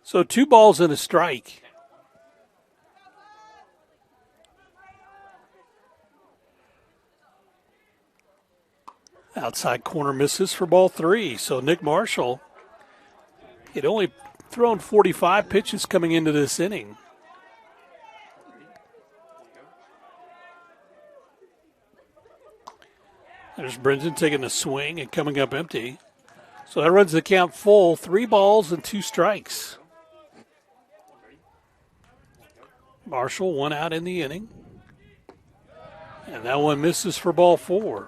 So 2 balls and a strike. Outside corner misses for ball 3. So Nick Marshall had only thrown 45 pitches coming into this inning. There's Brenton taking a swing and coming up empty. So that runs the count full, 3 balls and 2 strikes. Marshall 1 out in the inning. And that one misses for ball 4.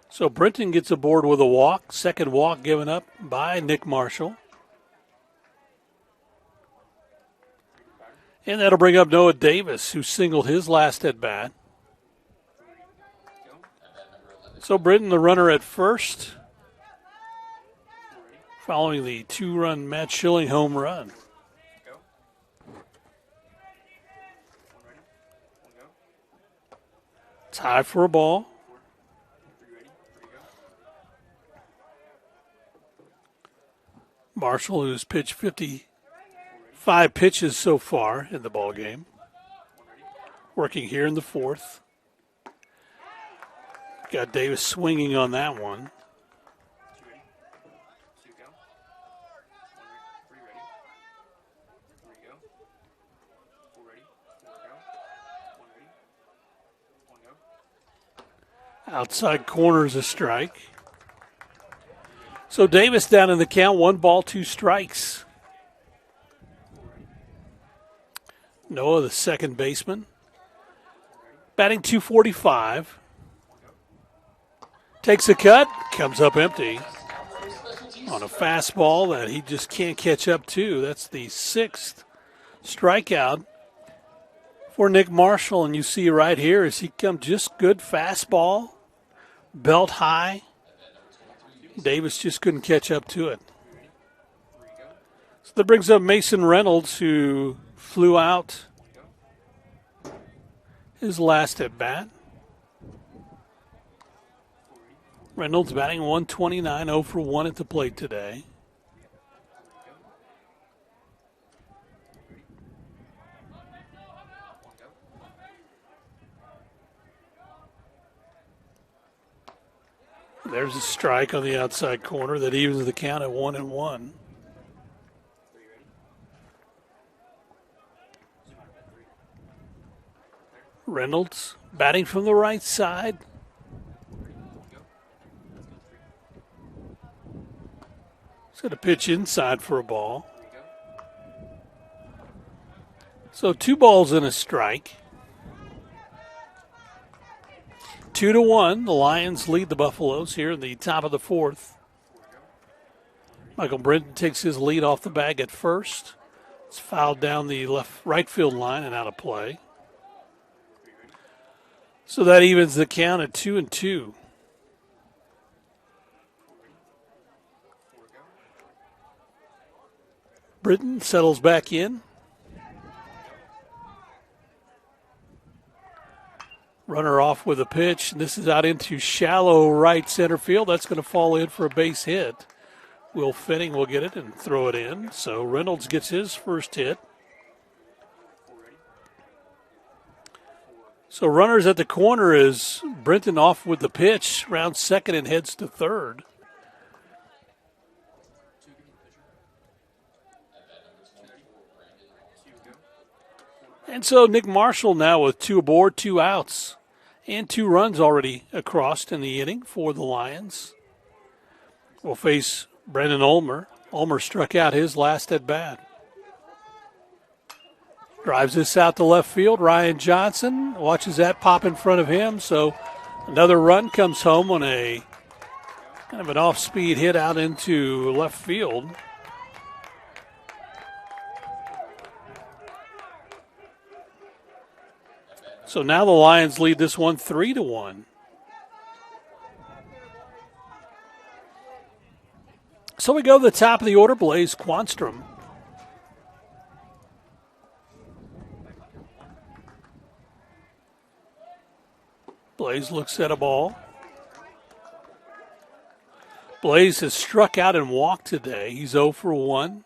So Brenton gets aboard with a walk. Second walk given up by Nick Marshall. And that'll bring up Noah Davis, who singled his last at bat. So Britton, the runner at first, following the 2-run Matt Schilling home run. Tie for a ball. Marshall, who's pitched 55 pitches so far in the ball game, working here in the 4th. Got Davis swinging on that one. Outside corner is a strike. So Davis down in the count, 1 ball, 2 strikes. Noah, the second baseman, batting .245. Takes a cut, comes up empty on a fastball that he just can't catch up to. That's the 6th strikeout for Nick Marshall, and you see right here as he comes just good fastball, belt high. Davis just couldn't catch up to it. So that brings up Mason Reynolds, who flew out his last at bat. Reynolds batting 129, 0 for 1 at the plate today. There's a strike on the outside corner that evens the count at 1-1. Reynolds batting from the right side. He's going to pitch inside for a ball. So 2 balls and a strike. 2-1. The Lions lead the Buffaloes here in the top of the 4th. Michael Britton takes his lead off the bag at first. It's fouled down the right field line and out of play. So that evens the count at 2-2. Britton settles back in. Runner off with a pitch. This is out into shallow right center field. That's going to fall in for a base hit. Will Fitting will get it and throw it in. So Reynolds gets his first hit. So runners at the corner is Britton off with the pitch, rounds second and heads to third. And so Nick Marshall now with 2 aboard, 2 outs, and 2 runs already across in the inning for the Lions. Will face Brendan Ulmer. Ulmer struck out his last at bat. Drives this out to left field. Ryan Johnson watches that pop in front of him. So another run comes home on a kind of an off-speed hit out into left field. So now the Lions lead this one 3-1. So we go to the top of the order, Blaze Quanstrom. Blaze looks at a ball. Blaze has struck out and walked today. He's 0 for 1.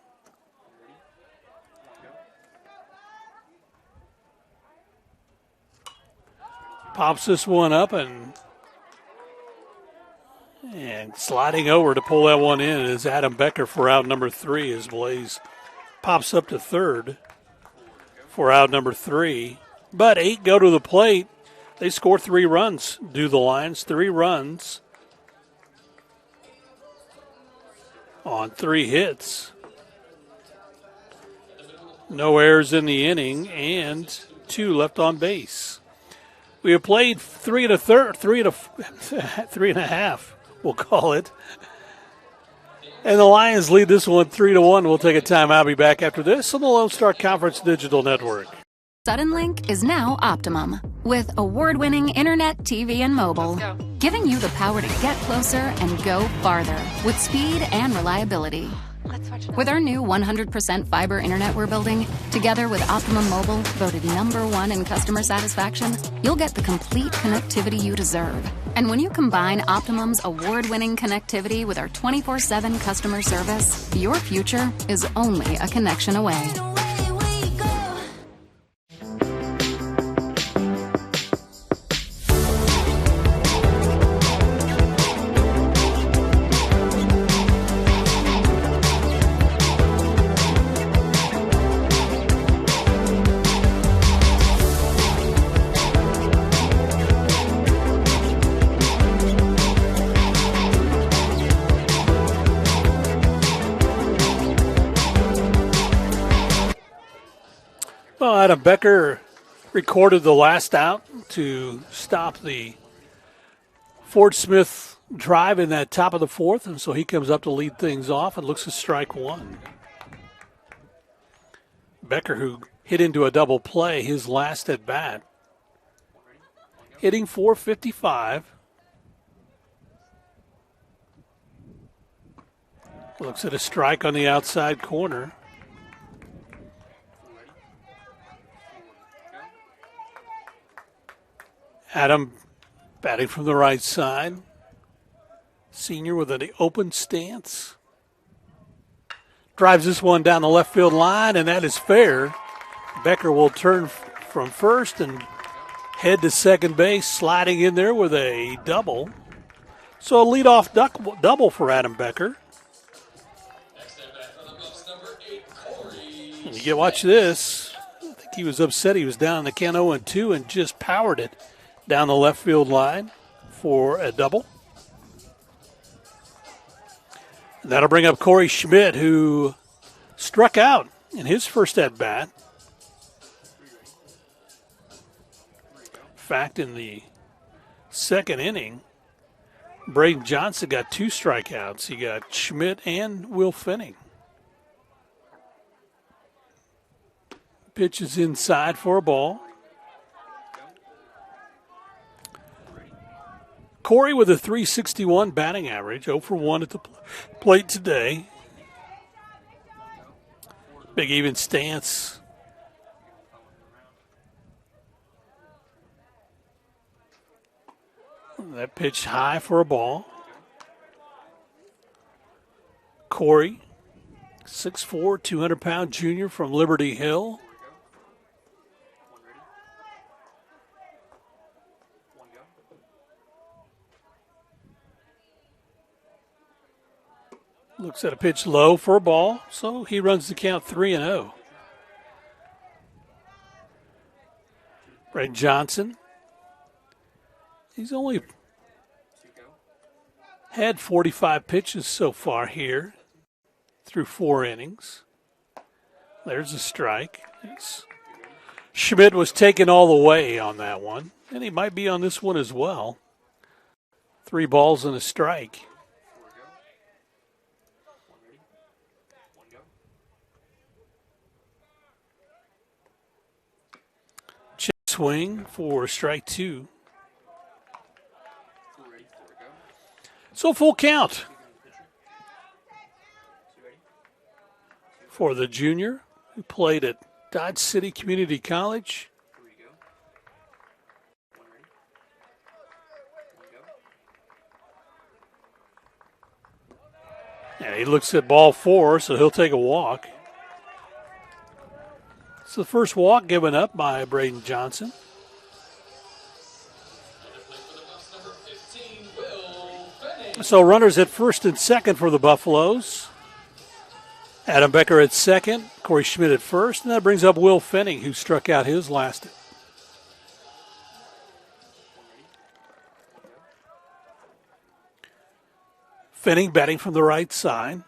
Pops this one up and sliding over to pull that one in is Adam Becker for out number 3 as Blaze pops up to third for out number 3. But 8 go to the plate. They score 3 runs, do the Lions. 3 runs on 3 hits. No errors in the inning and 2 left on base. We have played 3 1/2, we'll call it. And the Lions lead this one 3-1. We'll take a time. I'll be back after this on the Lone Star Conference Digital Network. Suddenlink is now Optimum with award-winning internet, TV, and mobile, giving you the power to get closer and go farther with speed and reliability. With our new 100% fiber internet we're building, together with Optimum Mobile, voted #1 in customer satisfaction, you'll get the complete connectivity you deserve. And when you combine Optimum's award-winning connectivity with our 24/7 customer service, your future is only a connection away. Well, Adam Becker recorded the last out to stop the Ford Smith drive in that top of the 4th, and so he comes up to lead things off and looks at strike 1. Becker, who hit into a double play his last at bat. Hitting .455. Looks at a strike on the outside corner. Adam batting from the right side. Senior with an open stance. Drives this one down the left field line, and that is fair. Becker will turn from first and head to second base, sliding in there with a double. So a leadoff double for Adam Becker. And you watch this. I think he was upset he was down in the count 0-2 and just powered it down the left field line for a double. That'll bring up Corey Schmidt, who struck out in his first at-bat. In fact, in the second inning, Braden Johnson got 2 strikeouts. He got Schmidt and Will Fenning. Pitch is inside for a ball. Corey with a .361 batting average, 0 for 1 at the plate today. Big even stance. That pitch high for a ball. Corey, 6'4", 200-pound junior from Liberty Hill. Looks at a pitch low for a ball, so he runs the count 3-0. Braden Johnson, he's only had 45 pitches so far here through 4 innings. There's a strike. Schmidt was taken all the way on that one, and he might be on this one as well. 3 balls and a strike. Swing for strike 2. So full count for the junior who played at Dodge City Community College. And he looks at ball 4, so he'll take a walk. It's the first walk given up by Braden Johnson. So runners at first and second for the Buffaloes. Adam Becker at second, Corey Schmidt at first, and that brings up Will Fenning, who struck out his last. Fenning batting from the right side.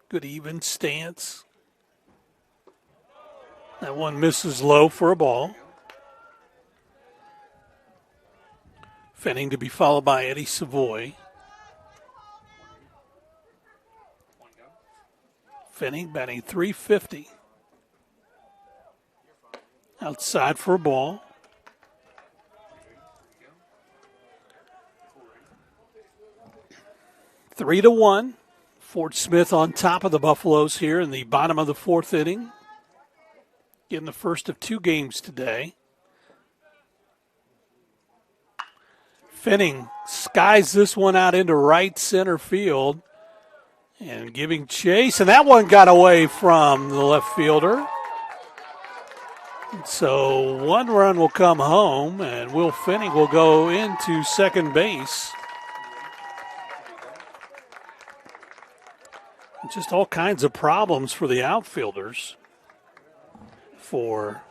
Good even stance. That one misses low for a ball. Fenning to be followed by Eddie Savoy. Fenning batting .350. Outside for a ball. Three to 1. Fort Smith on top of the Buffaloes here in the bottom of the 4th inning. In the first of 2 games today. Fenning skies this one out into right center field and giving chase, and that one got away from the left fielder. So 1 run will come home, and Will Fenning will go into second base. Just all kinds of problems for the outfielders. For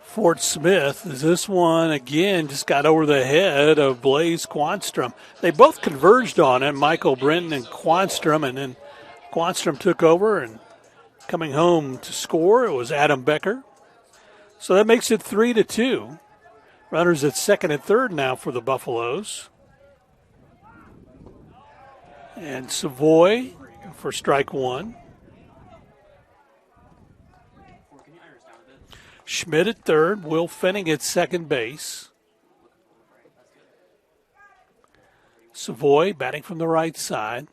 Fort Smith, as this one again just got over the head of Blaze Quanstrom. They both converged on it, Michael Brenton and Quanstrom, and then Quanstrom took over, and coming home to score, it was Adam Becker. So that makes it 3-2. Runners at second and third now for the Buffaloes. And Savoy for strike 1. Schmidt at third. Will Fenning at second base. Savoy batting from the right side.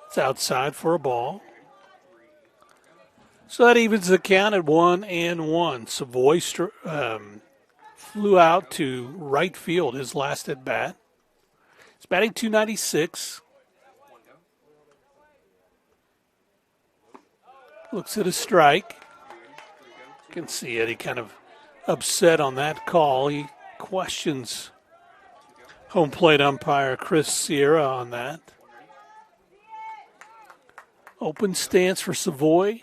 It's outside for a ball. So that evens the count at 1-1. Savoy flew out to right field his last at bat. He's batting .296. Looks at a strike. You can see Eddie kind of upset on that call. He questions home plate umpire Chris Sierra on that. Open stance for Savoy.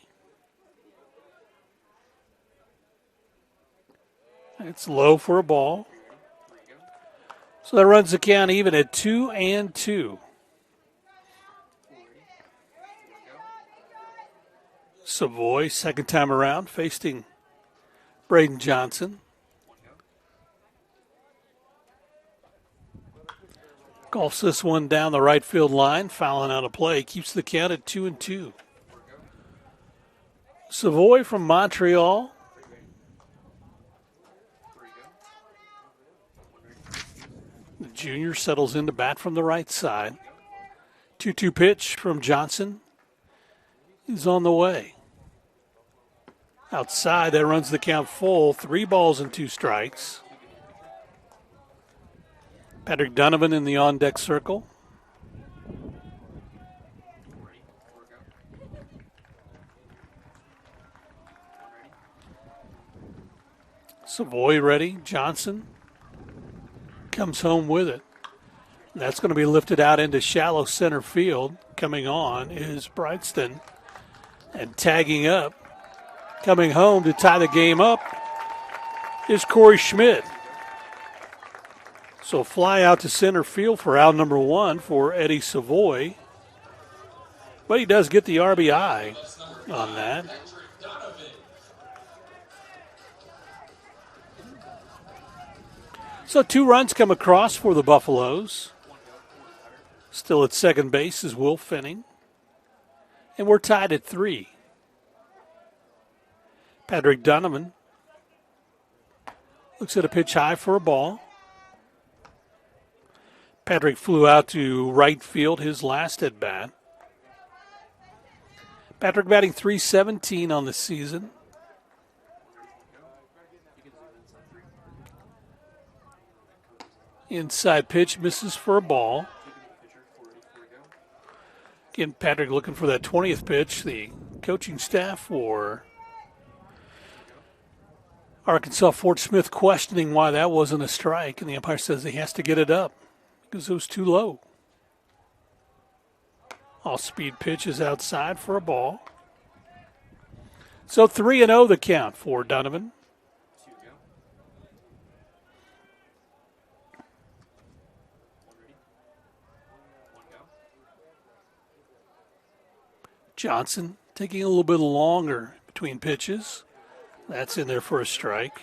It's low for a ball. So that runs the count even at 2-2. Savoy, second time around, facing Braden Johnson. Golfs this one down the right field line, fouling out of play, keeps the count at 2-2. Savoy from Montreal. The junior settles in to bat from the right side. 2-2 pitch from Johnson is on the way. Outside, that runs the count full. 3 balls and 2 strikes. Patrick Donovan in the on-deck circle. Savoy ready. Johnson comes home with it. And that's going to be lifted out into shallow center field. Coming on is Brightston. And tagging up, coming home to tie the game up, is Corey Schmidt. So fly out to center field for out number 1 for Eddie Savoy. But he does get the RBI on that. So 2 runs come across for the Buffaloes. Still at second base is Will Fenning. And we're tied at 3. Patrick Donovan looks at a pitch high for a ball. Patrick flew out to right field his last at bat. Patrick batting .317 on the season. Inside pitch misses for a ball. Again, Patrick looking for that 20th pitch. The coaching staff for Arkansas Fort Smith questioning why that wasn't a strike, and the umpire says he has to get it up because it was too low. Off-speed pitch is outside for a ball. So 3-0 the count for Donovan. Johnson taking a little bit longer between pitches. That's in there for a strike.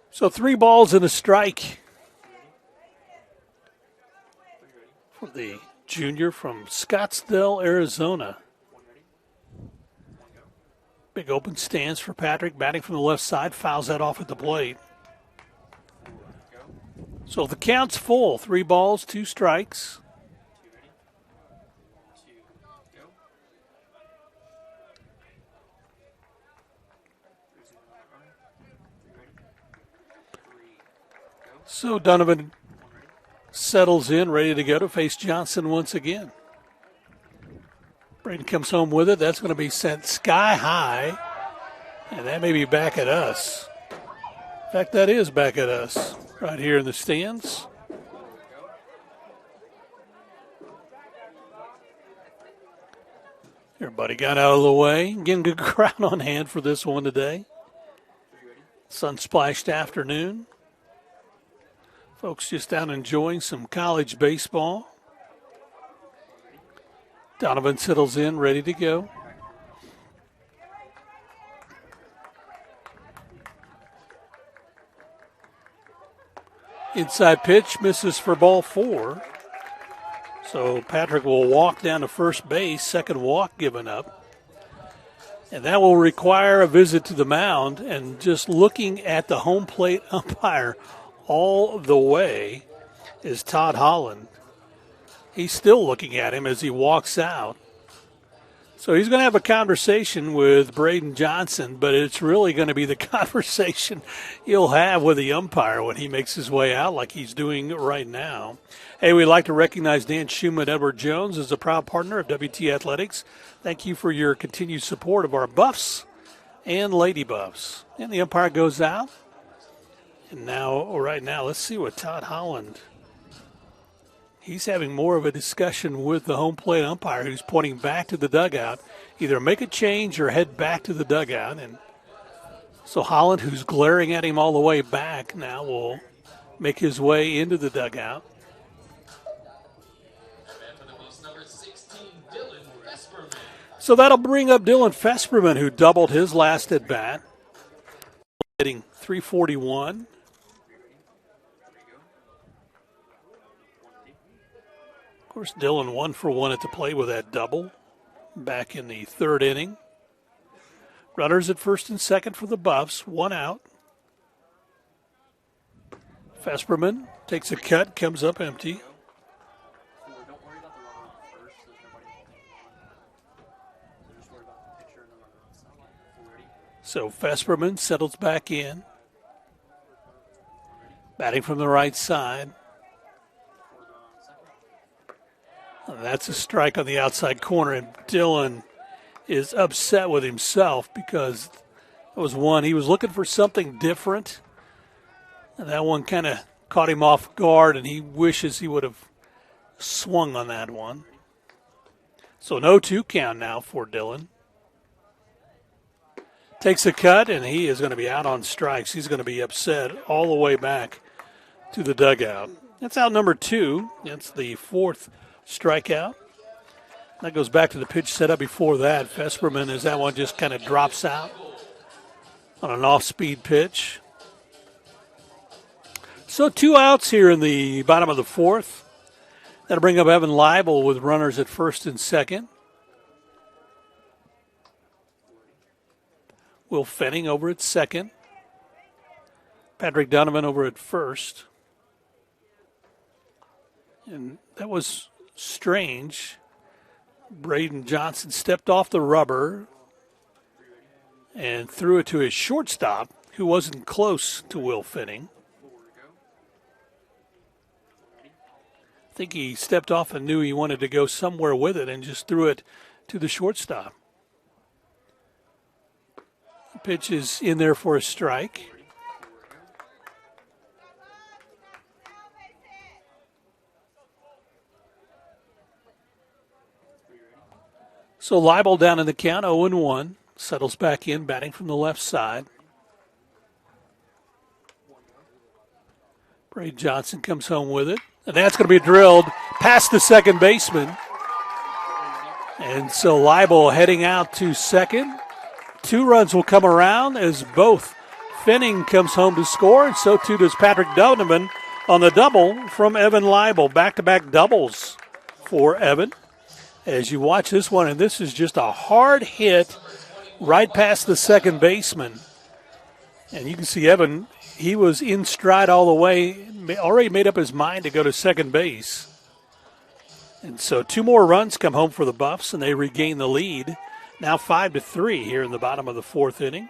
So 3 balls and a strike for the junior from Scottsdale, Arizona. Big open stance for Patrick, batting from the left side, fouls that off at the plate. So the count's full, 3 balls, 2 strikes. So Donovan settles in, ready to go to face Johnson once again. Braden comes home with it. That's going to be sent sky high, and that may be back at us. In fact, that is back at us right here in the stands. Everybody got out of the way. Again, good crowd on hand for this one today. Sun-splashed afternoon. Folks just down enjoying some college baseball. Donovan settles in, ready to go. Inside pitch misses for ball 4. So Patrick will walk down to first base, second walk given up. And that will require a visit to the mound. And just looking at the home plate umpire all the way is Todd Holland. He's still looking at him as he walks out. So he's going to have a conversation with Braden Johnson, but it's really going to be the conversation he'll have with the umpire when he makes his way out like he's doing right now. Hey, we'd like to recognize Dan Schumann, Edward Jones, as a proud partner of WT Athletics. Thank you for your continued support of our Buffs and Lady Buffs. And the umpire goes out. And now, right now, let's see what Todd Holland. He's having more of a discussion with the home plate umpire who's pointing back to the dugout. Either make a change or head back to the dugout. And so Holland, who's glaring at him all the way back, now will make his way into the dugout. So that'll bring up Dylan Fesperman, who doubled his last at bat, hitting .341. Of course, Dylan 1 for 1 at the plate with that double back in the third inning. Runners at first and second for the Buffs, 1 out. Fesperman takes a cut, comes up empty. So Fesperman settles back in. Batting from the right side. And that's a strike on the outside corner, and Dylan is upset with himself because it was one. He was looking for something different, and that one kind of caught him off guard, and he wishes he would have swung on that one. So no 2 count now for Dylan. Takes a cut, and he is going to be out on strikes. He's going to be upset all the way back to the dugout. That's out number 2. That's the 4th strikeout. That goes back to the pitch set up before that. Fesperman, as that one just kind of drops out on an off-speed pitch. So 2 outs here in the bottom of the 4th. That'll bring up Evan Leibel with runners at first and second. Will Fenning over at second. Patrick Donovan over at first. And that was strange. Braden Johnson stepped off the rubber and threw it to his shortstop, who wasn't close to Will Fenning. I think he stepped off and knew he wanted to go somewhere with it and just threw it to the shortstop. The pitch is in there for a strike. So Leibel down in the count, 0-1. Settles back in, batting from the left side. Braden Johnson comes home with it. And that's going to be drilled past the second baseman. And so Leibel heading out to second. 2 runs will come around as both Fenning comes home to score, and so too does Patrick Donovan on the double from Evan Leibel. Back-to-back doubles for Evan. As you watch this one, and this is just a hard hit right past the second baseman. And you can see Evan, he was in stride all the way, already made up his mind to go to second base. And so 2 more runs come home for the Buffs, and they regain the lead. Now 5-3 here in the bottom of the 4th inning.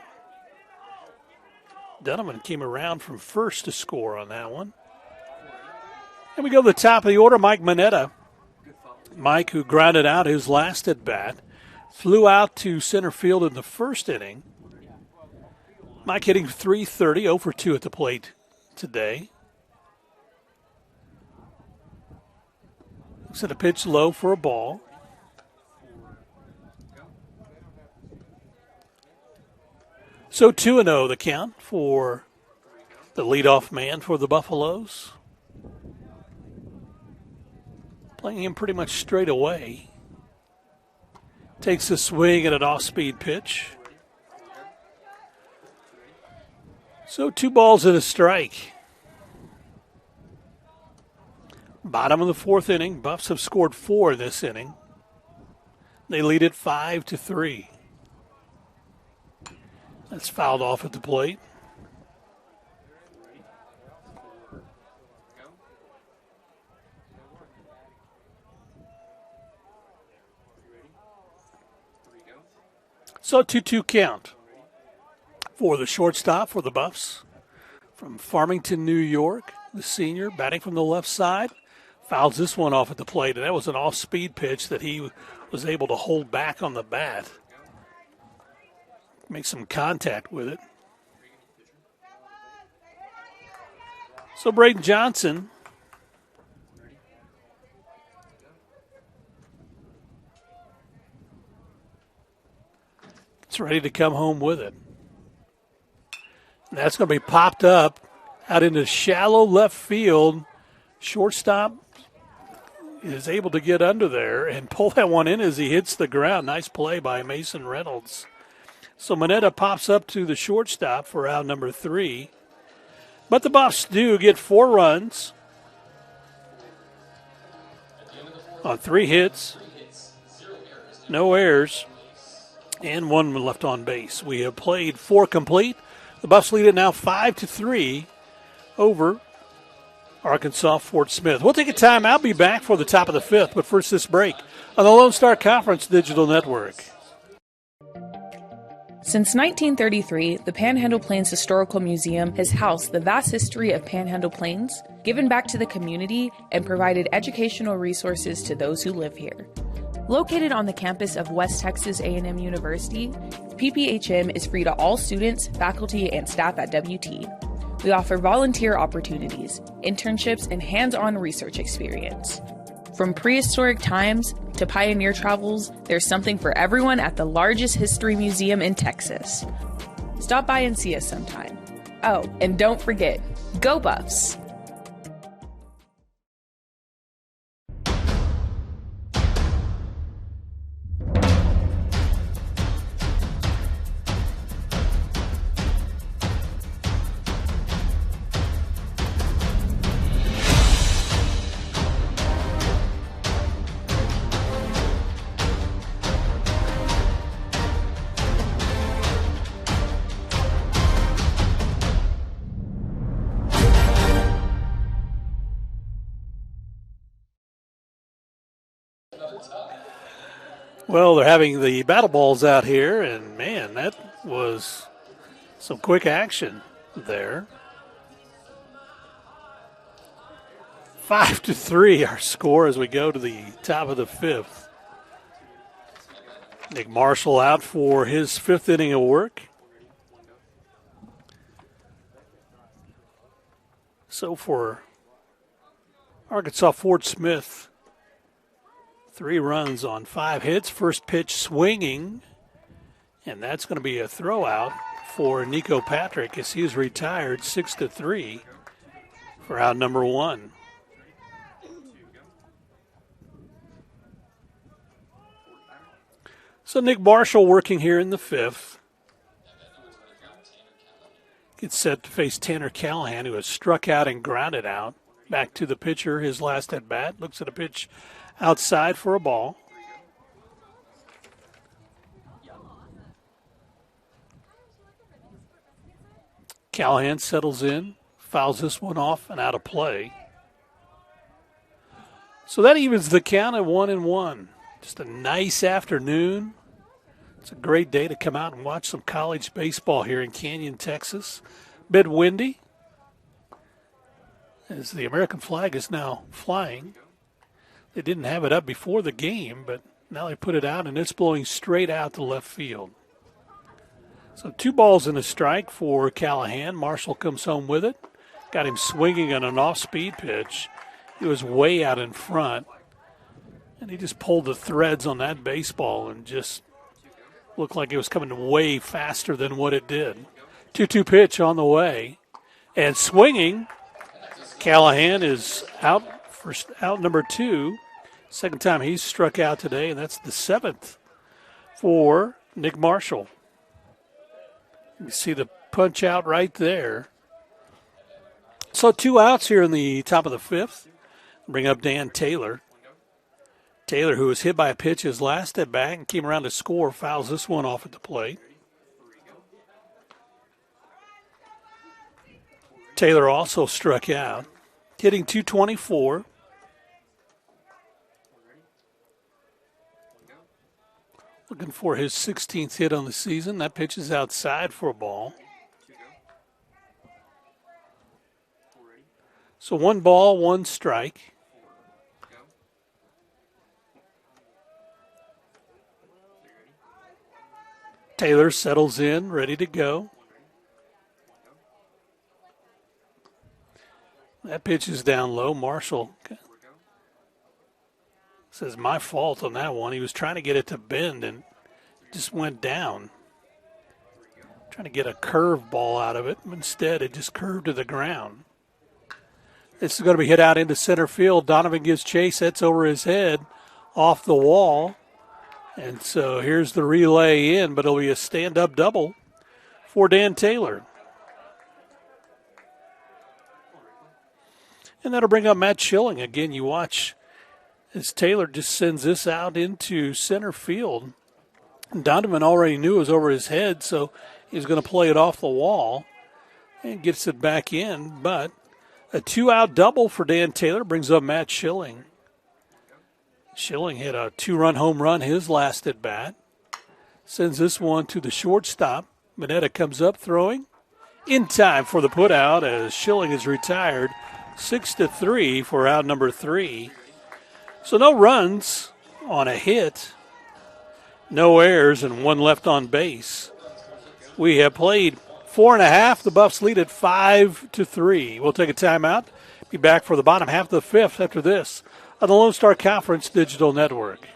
Donovan came around from first to score on that one. And we go to the top of the order, Mike Mineta. Mike, who grounded out his last at bat, flew out to center field in the first inning. Mike hitting .330, 0 for 2 at the plate today. Looks at a pitch low for a ball. So 2-0 the count for the leadoff man for the Buffaloes. Playing him pretty much straight away. Takes a swing at an off-speed pitch. So 2 balls and a strike. Bottom of the 4th inning. Buffs have scored 4 this inning. They lead it 5-3. That's fouled off at the plate. So 2-2 count for the shortstop for the Buffs. From Farmington, New York, the senior batting from the left side. Fouls this one off at the plate, and that was an off-speed pitch that he was able to hold back on the bat. Make some contact with it. So Braden Johnson is ready to come home with it. And that's going to be popped up out into shallow left field. Shortstop is able to get under there and pull that one in as he hits the ground. Nice play by Mason Reynolds. So Moneta pops up to the shortstop for out number 3. But the Buffs do get 4 runs on 3 hits, no errors, and 1 left on base. We have played 4 complete. The Buffs lead it now 5-3 over Arkansas Fort Smith. We'll take a time. I'll be back for the top of the 5th, but first this break on the Lone Star Conference Digital Network. Since 1933, the Panhandle Plains Historical Museum has housed the vast history of Panhandle Plains, given back to the community, and provided educational resources to those who live here. Located on the campus of West Texas A&M University, PPHM is free to all students, faculty, and staff at WT. We offer volunteer opportunities, internships, and hands-on research experience. From prehistoric times to pioneer travels, there's something for everyone at the largest history museum in Texas. Stop by and see us sometime. Oh, and don't forget, go Buffs! Well, they're having the battle balls out here, and, man, that was some quick action there. 5-3 our score as we go to the top of the 5th. Nick Marshall out for his 5th inning of work. So for Arkansas Fort Smith, 3 runs on 5 hits. First pitch swinging, and that's going to be a throw out for Nico Patrick as he's retired 6-3 for out number 1. So Nick Marshall working here in the 5th. Gets set to face Tanner Callahan, who has struck out and grounded out. Back to the pitcher, his last at bat. Looks at a pitch outside for a ball. Callahan settles in, fouls this one off and out of play. So that evens the count at 1-1. Just a nice afternoon. It's a great day to come out and watch some college baseball here in Canyon, Texas. Bit windy as the American flag is now flying. They didn't have it up before the game, but now they put it out, and it's blowing straight out to left field. So 2 balls and a strike for Callahan. Marshall comes home with it. Got him swinging on an off-speed pitch. He was way out in front, and he just pulled the threads on that baseball and just looked like it was coming way faster than what it did. 2-2 pitch on the way. And swinging, Callahan is out for out number 2. Second time he's struck out today, and that's the 7th for Nick Marshall. You see the punch out right there. So 2 outs here in the top of the 5th. Bring up Dan Taylor. Taylor, who was hit by a pitch his last at bat and came around to score, fouls this one off at the plate. Taylor also struck out, hitting .224. Looking for his 16th hit on the season. That pitch is outside for a ball. So 1 ball, 1 strike. Taylor settles in, ready to go. That pitch is down low. Marshall says, my fault on that one. He was trying to get it to bend and just went down. Trying to get a curve ball out of it. Instead, it just curved to the ground. This is going to be hit out into center field. Donovan gives chase. That's over his head off the wall. And so here's the relay in, but it'll be a stand-up double for Dan Taylor. And that'll bring up Matt Schilling. Again, you watch as Taylor just sends this out into center field. And Donovan already knew it was over his head, so he's going to play it off the wall and gets it back in. But a 2-out double for Dan Taylor brings up Matt Schilling. Schilling hit a 2-run home run his last at bat. Sends this one to the shortstop. Mineta comes up throwing in time for the putout as Schilling is retired. 6-3 for out number 3. So no runs on a hit, no errors, and 1 left on base. We have played 4.5. The Buffs lead at 5-3. We'll take a timeout. Be back for the bottom half of the 5th after this on the Lone Star Conference Digital Network.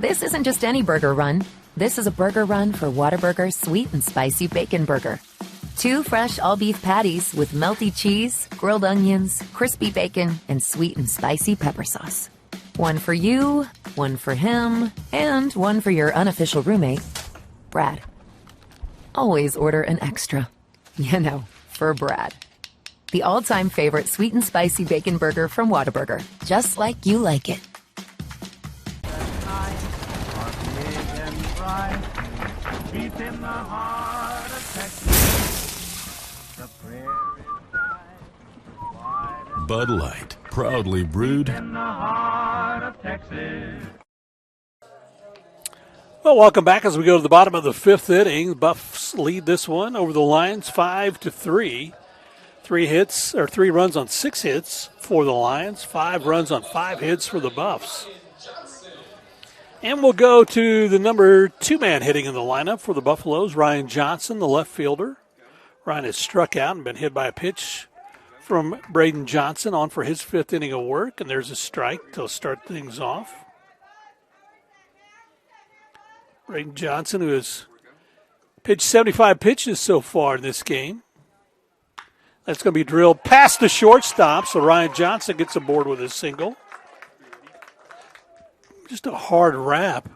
This isn't just any burger run. This is a burger run for Whataburger Sweet and Spicy Bacon Burger. 2 fresh all-beef patties with melty cheese, grilled onions, crispy bacon, and sweet and spicy pepper sauce. 1 for you, 1 for him, and 1 for your unofficial roommate, Brad. Always order an extra. You know, for Brad. The all-time favorite sweet and spicy bacon burger from Whataburger. Just like you like it. Deep in the heart of Texas, the prairie Bud Light, proudly brewed in the heart of Texas. Well, welcome back as we go to the bottom of the 5th inning. Buffs lead this one over the Lions 5-3. 3 runs on 6 hits for the Lions, 5 runs on 5 hits for the Buffs. And we'll go to the number 2-man hitting in the lineup for the Buffaloes, Ryan Johnson, the left fielder. Ryan has struck out and been hit by a pitch from Braden Johnson on for his 5th inning of work, and there's a strike to start things off. Braden Johnson, who has pitched 75 pitches so far in this game. That's going to be drilled past the shortstop, so Ryan Johnson gets aboard with a single. Just a hard wrap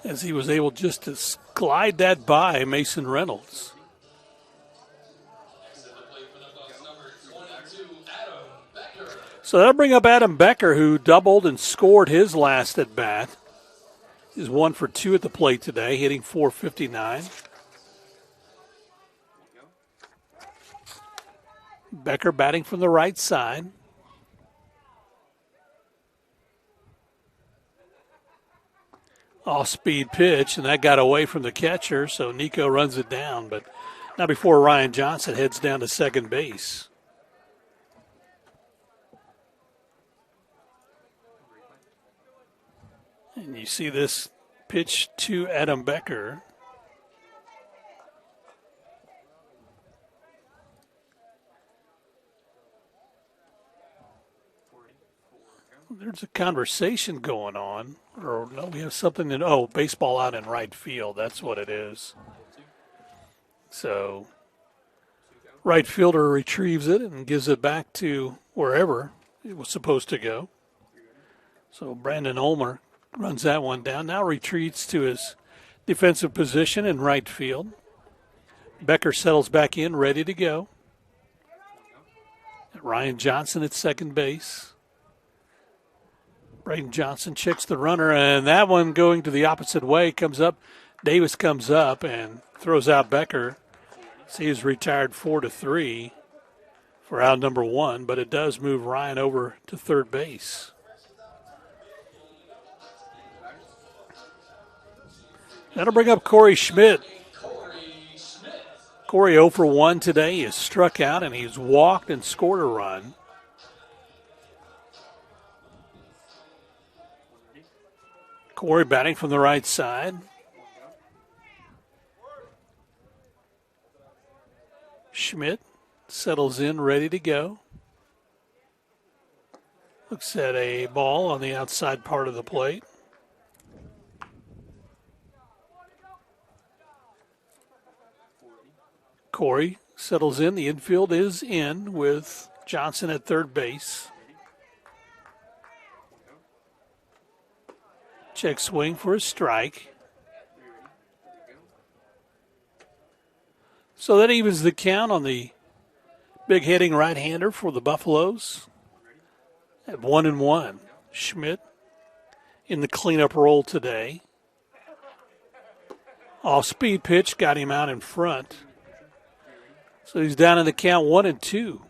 as he was able just to glide that by Mason Reynolds. So that'll bring up Adam Becker, who doubled and scored his last at bat. He's 1 for 2 at the plate today, hitting .459. Becker batting from the right side. Off-speed pitch, and that got away from the catcher, so Nico runs it down. But not before Ryan Johnson heads down to second base. And you see this pitch to Adam Becker. There's a conversation going on. Or no, we have something in, baseball out in right field. That's what it is. So right fielder retrieves it and gives it back to wherever it was supposed to go. So Brandon Ulmer runs that one down. Now retreats to his defensive position in right field. Becker settles back in, ready to go. Ryan Johnson at second base. Braden Johnson checks the runner, and that one going to the opposite way comes up. Davis comes up and throws out Becker. So he's retired 4-3 for out number 1, but it does move Ryan over to third base. That'll bring up Corey Schmidt. Corey 0 for 1 today. He has struck out and he's walked and scored a run. Corey batting from the right side. Schmidt settles in, ready to go. Looks at a ball on the outside part of the plate. Corey settles in. The infield is in with Johnson at third base. Check swing for a strike. So that evens the count on the big hitting right-hander for the Buffaloes at 1-1. Schmidt in the cleanup role today. Off-speed pitch got him out in front. So he's down in the count 1-2.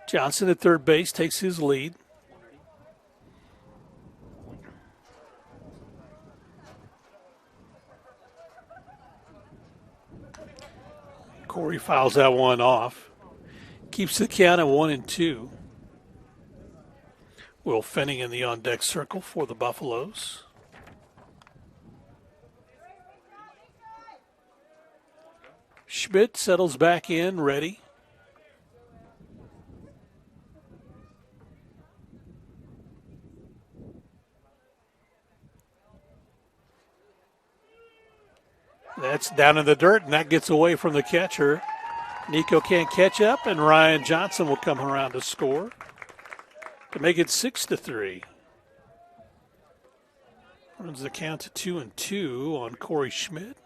Johnson at third base takes his lead. Corey fouls that one off. Keeps the count at 1-2. Will Fenning in the on-deck circle for the Buffaloes. Schmidt settles back in, ready. That's down in the dirt, and that gets away from the catcher. Nico can't catch up, and Ryan Johnson will come around to score to make it 6-3. Runs the count to 2-2 on Corey Schmidt.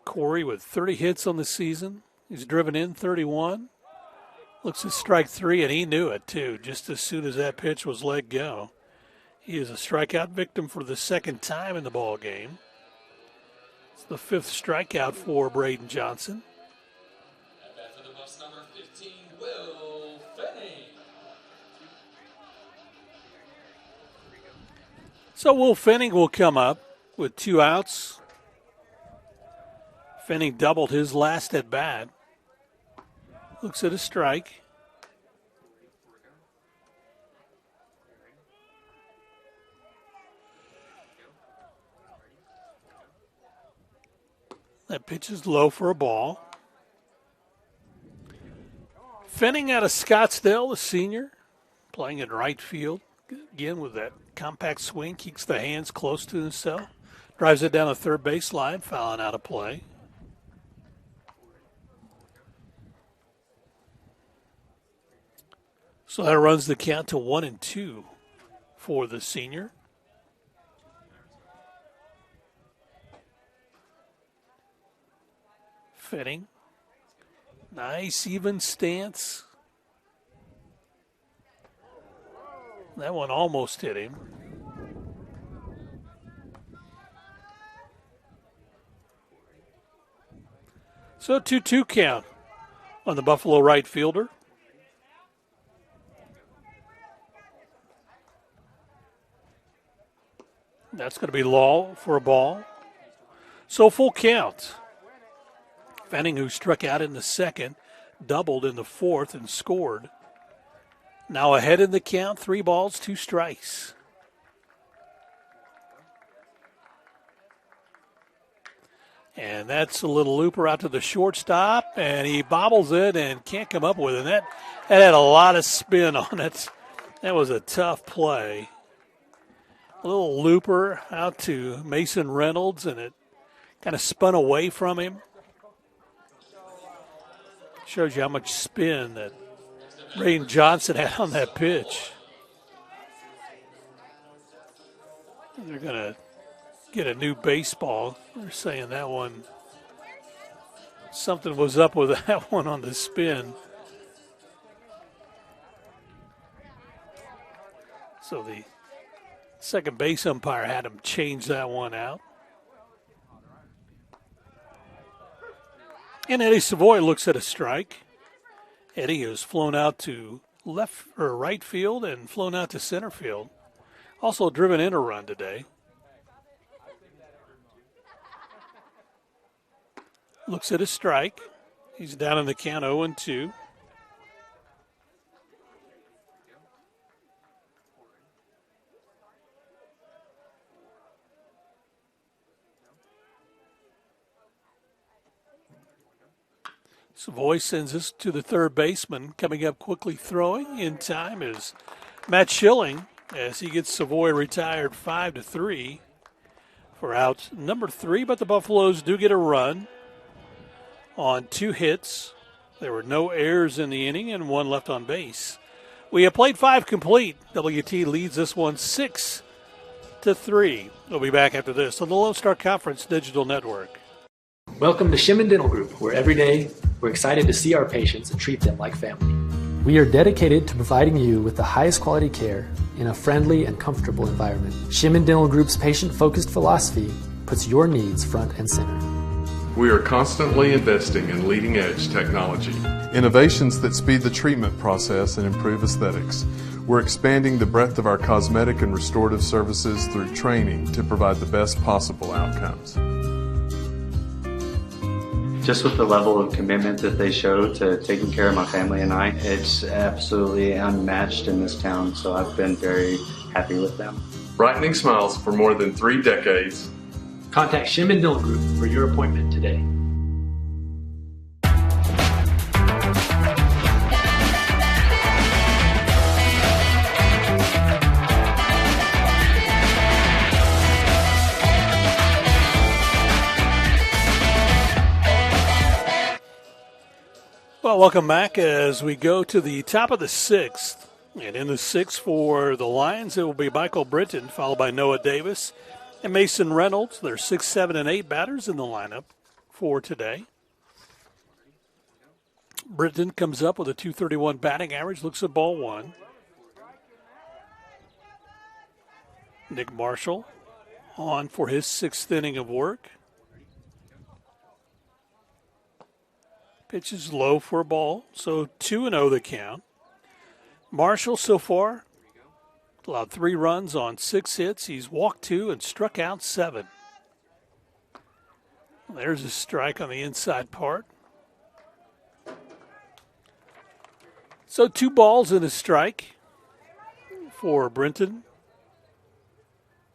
Corey with 30 hits on the season. He's driven in 31. Looks at strike 3, and he knew it, too, just as soon as that pitch was let go. He is a strikeout victim for the second time in the ball game. It's the 5th strikeout for Braden Johnson. At bat for the Bucs, number 15, Will Fenning. So Will Fenning will come up with 2 outs. Fenning doubled his last at bat. Looks at a strike. That pitch is low for a ball. Fenning out of Scottsdale, the senior, playing in right field. Again with that compact swing, keeps the hands close to himself. Drives it down the third baseline, fouling out of play. So that runs the count to 1-2 for the senior. Fenning. Nice even stance. That one almost hit him. So 2-2 count on the Buffalo right fielder. That's going to be low for a ball. So full count. Fenning, who struck out in the second, doubled in the fourth and scored. Now ahead in the count, 3 balls, 2 strikes. And that's a little looper out to the shortstop, and he bobbles it and can't come up with it. That had a lot of spin on it. That was a tough play. A little looper out to Mason Reynolds, and it kind of spun away from him. Shows you how much spin that Braden Johnson had on that pitch. They're going to get a new baseball. They're saying that one, something was up with that one on the spin. So the second base umpire had him change that one out. And Eddie Savoy looks at a strike. Eddie has flown out to left or right field and flown out to center field. Also driven in a run today. Looks at a strike. He's down in the count 0-2. Savoy sends us to the third baseman. Coming up quickly throwing in time is Matt Schilling as he gets Savoy retired 5-3 for out number 3. But the Buffaloes do get a run on 2 hits. There were no errors in the inning and 1 left on base. We have played 5 complete. WT leads this one 6-3. We'll be back after this on the Lone Star Conference Digital Network. Welcome to Shimin Dental Group, where every day we're excited to see our patients and treat them like family. We are dedicated to providing you with the highest quality care in a friendly and comfortable environment. Shimin Dental Group's patient-focused philosophy puts your needs front and center. We are constantly investing in leading-edge technology. Innovations that speed the treatment process and improve aesthetics. We're expanding the breadth of our cosmetic and restorative services through training to provide the best possible outcomes. Just with the level of commitment that they show to taking care of my family and I, it's absolutely unmatched in this town, so I've been very happy with them. Brightening smiles for more than 3 decades. Contact Shimin Dental Group for your appointment today. Well, welcome back as we go to the top of the 6th. And in the 6th for the Lions, it will be Michael Britton, followed by Noah Davis and Mason Reynolds. There's 6, 7, and 8 batters in the lineup for today. Britton comes up with a .231 batting average, looks at ball 1. Nick Marshall on for his 6th inning of work. Pitch is low for a ball, so 2-0 the count. Marshall so far allowed 3 runs on 6 hits. He's walked 2 and struck out 7. There's a strike on the inside part. So 2 balls and a strike for Britton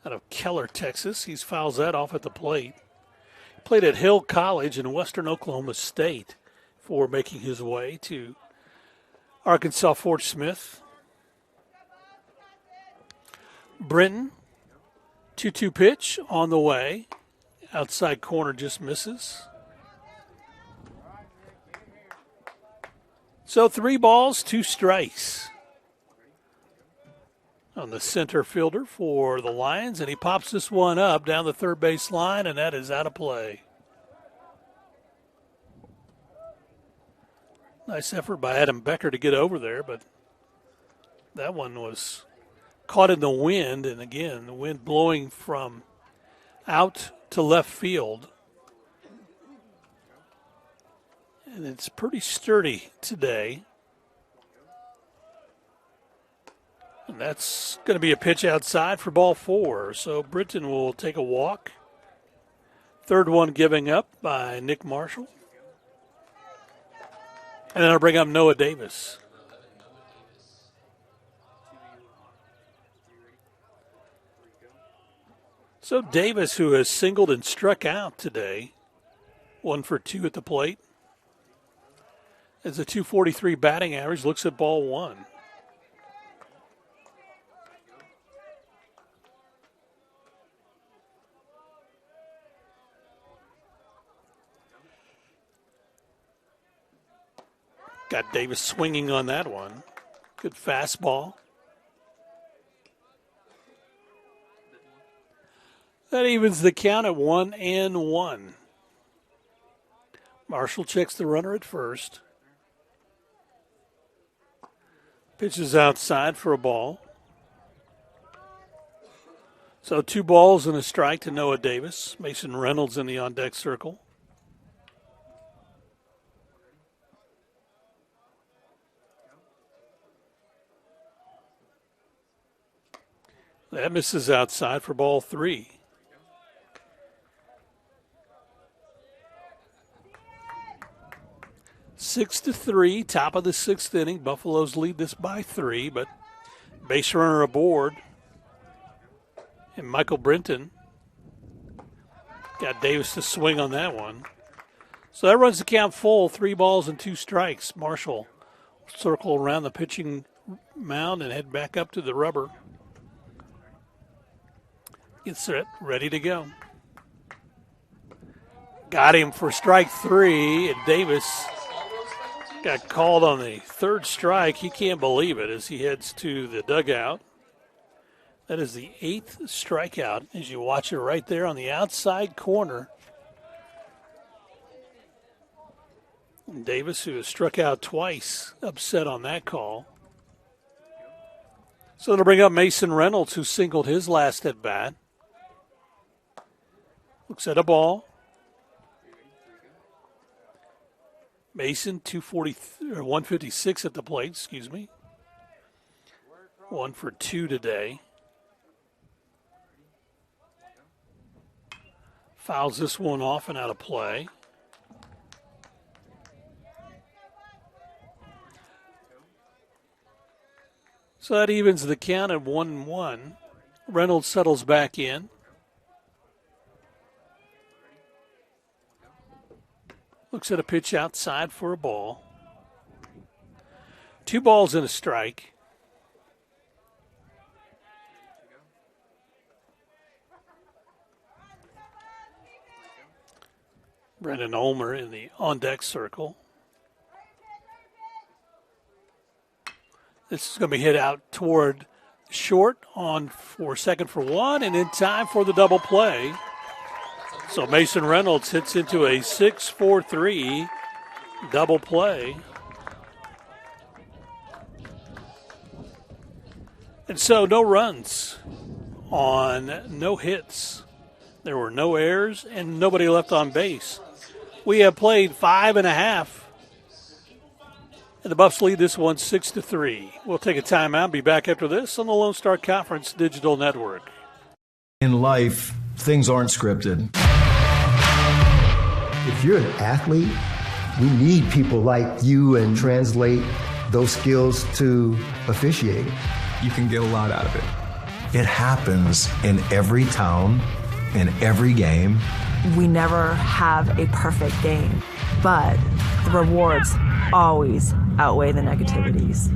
out of Keller, Texas. He fouls that off at the plate. He played at Hill College in Western Oklahoma State for making his way to Arkansas Fort Smith. Britton, 2-2 pitch on the way. Outside corner just misses. So 3 balls, 2 strikes on the center fielder for the Lions, and he pops this one up down the third base line, and that is out of play. Nice effort by Adam Becker to get over there, but that one was caught in the wind, and again, the wind blowing from out to left field. And it's pretty sturdy today. And that's going to be a pitch outside for ball 4. So Britton will take a walk. Third one giving up by Nick Marshall. And then I'll bring up Noah Davis. So Davis, who has singled and struck out today, 1 for 2 at the plate. Has a .243 batting average, looks at ball 1. Got Davis swinging on that one. Good fastball. That evens the count at 1-1. Marshall checks the runner at first. Pitches outside for a ball. So 2 balls and a strike to Noah Davis. Mason Reynolds in the on-deck circle. That misses outside for ball 3. Six to 3, top of the 6th inning. Buffaloes lead this by 3, but base runner aboard. And Michael Brenton got Davis to swing on that one. So that runs the count full, 3 balls and 2 strikes. Marshall circle around the pitching mound and head back up to the rubber. Gets set, ready to go. Got him for strike 3, and Davis got called on the 3rd strike. He can't believe it as he heads to the dugout. That is the 8th strikeout as you watch it right there on the outside corner. And Davis, who has struck out twice, upset on that call. So it'll bring up Mason Reynolds, who singled his last at bat. Looks at a ball. Mason, 156 at the plate, excuse me. 1 for 2 today. Fouls this one off and out of play. So that evens the count at 1-1. Reynolds settles back in. Looks at a pitch outside for a ball. 2 balls and a strike. Brendan Ulmer in the on-deck circle. This is going to be hit out toward short on for second for 1 and in time for the double play. So Mason Reynolds hits into a 6-4-3 double play. And so no runs on no hits. There were no errors and nobody left on base. We have played 5.5. And the Buffs lead this one 6-3. We'll take a timeout. Be back after this on the Lone Star Conference Digital Network. In life, things aren't scripted. If you're an athlete, we need people like you and translate those skills to officiating. You can get a lot out of it. It happens in every town, in every game. We never have a perfect game, but the rewards always outweigh the negativities.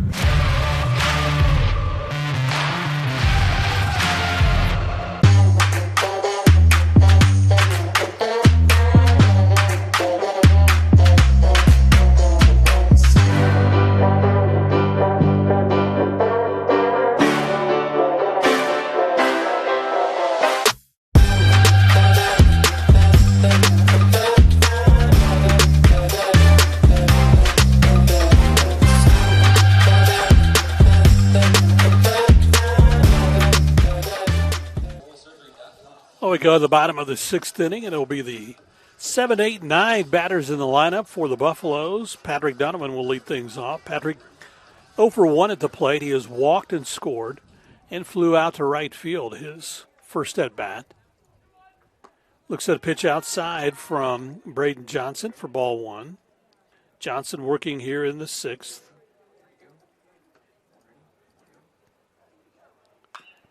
We go to the bottom of the 6th inning, and it'll be the 7, 8, 9 batters in the lineup for the Buffaloes. Patrick Donovan will lead things off. Patrick 0 for 1 at the plate. He has walked and scored and flew out to right field his first at bat. Looks at a pitch outside from Braden Johnson for ball 1. Johnson working here in the 6th.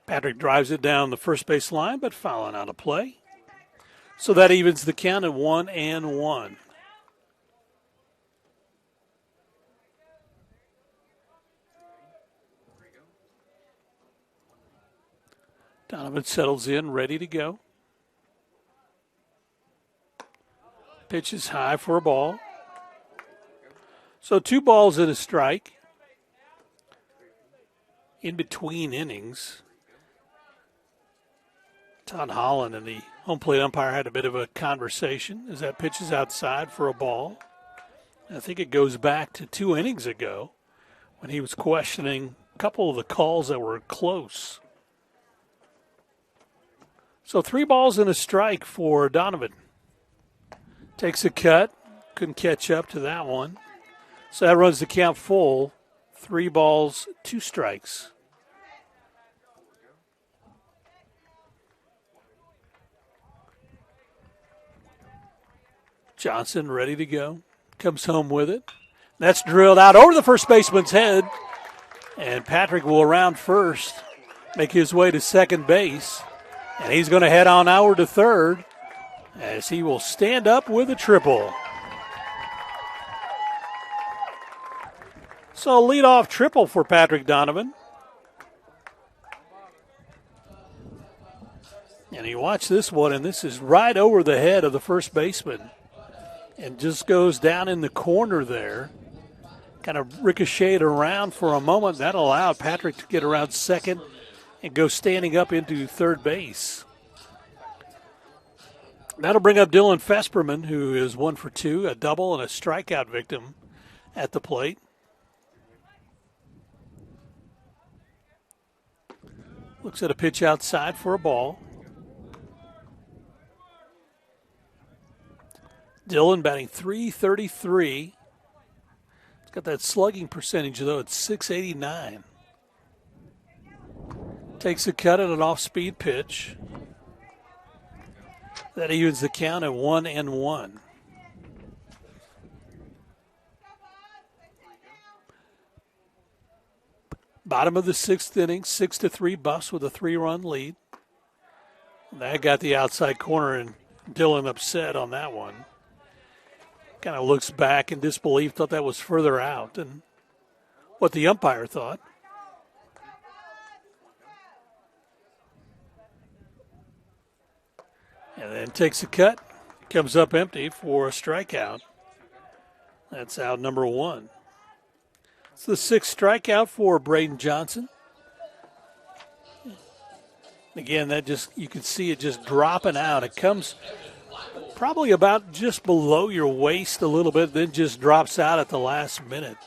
Patrick drives it down the first base line, but fouling out of play. So that evens the count at 1-1. Donovan settles in, ready to go. Pitch is high for a ball. So 2 balls and a strike in between innings. Todd Holland and the home plate umpire had a bit of a conversation as that pitch is outside for a ball. I think it goes back to 2 innings ago when he was questioning a couple of the calls that were close. So 3 balls and a strike for Donovan. Takes a cut. Couldn't catch up to that one. So that runs the count full. 3 balls, 2 strikes. Johnson ready to go. Comes home with it. That's drilled out over the first baseman's head. And Patrick will round first, make his way to second base. And he's going to head on over to third as he will stand up with a triple. So leadoff triple for Patrick Donovan. And you watch this one, and this is right over the head of the first baseman. And just goes down in the corner there. Kind of ricocheted around for a moment. That allowed Patrick to get around second and go standing up into third base. That'll bring up Dylan Fesperman, who is 1 for 2, a double and a strikeout victim at the plate. Looks at a pitch outside for a ball. Dylan batting .333. He's got that slugging percentage, though. It's .689. Takes a cut at an off-speed pitch. That evens the count at 1-1. Bottom of the 6th inning, 6-3 Buffs with a 3-run lead. That got the outside corner, and Dylan upset on that one. Kind of looks back in disbelief, thought that was further out than what the umpire thought. And then takes a cut, comes up empty for a strikeout. That's out number 1. It's the 6th strikeout for Braden Johnson. Again, that just, you can see it just dropping out. It comes probably about just below your waist a little bit, then just drops out at the last minute.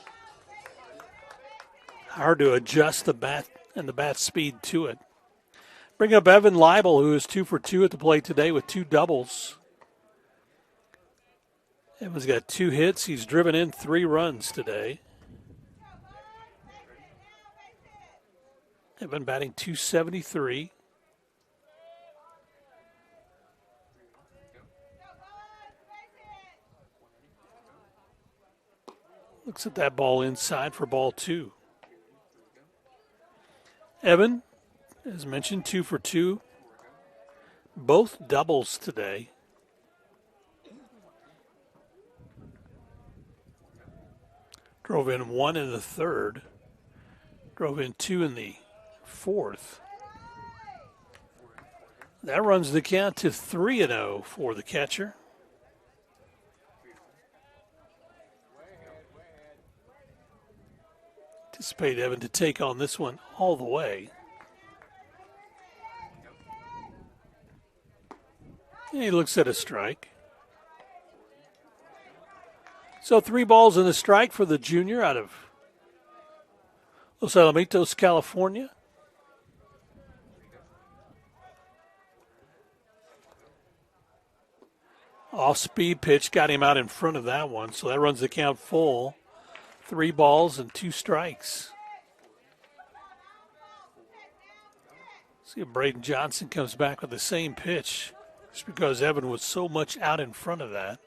Hard to adjust the bat and the bat speed to it. Bring up Evan Leibel, who is 2 for 2 at the plate today with 2 doubles. Evan's got 2 hits. He's driven in 3 runs today. Evan batting .273. Looks at that ball inside for ball 2. Evan, as mentioned, 2 for 2. Both doubles today. Drove in 1 in the 3rd. Drove in 2 in the 4th. That runs the count to 3-0 for the catcher. Anticipate Evan to take on this one all the way. And he looks at a strike. So 3 balls and a strike for the junior out of Los Alamitos, California. Off-speed pitch got him out in front of that one, so that runs the count full. 3 balls and 2 strikes. See if Braden Johnson comes back with the same pitch, just because Evan was so much out in front of that.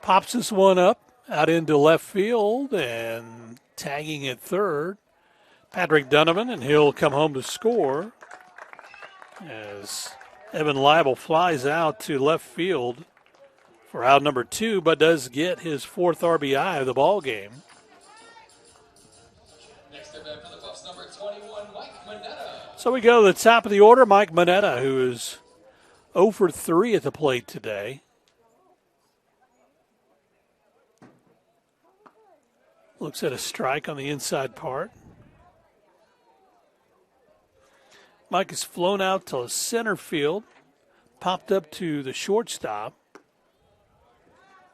Pops this one up out into left field and tagging at third. Patrick Donovan, and he'll come home to score as Evan Leibel flies out to left field for out number 2, but does get his 4th RBI of the ball game. Next up for the Buffs, number 21, Mike Manetta. So we go to the top of the order, Mike Manetta, who is 0 for 3 at the plate today. Looks at a strike on the inside part. Mike has flown out to center field, popped up to the shortstop,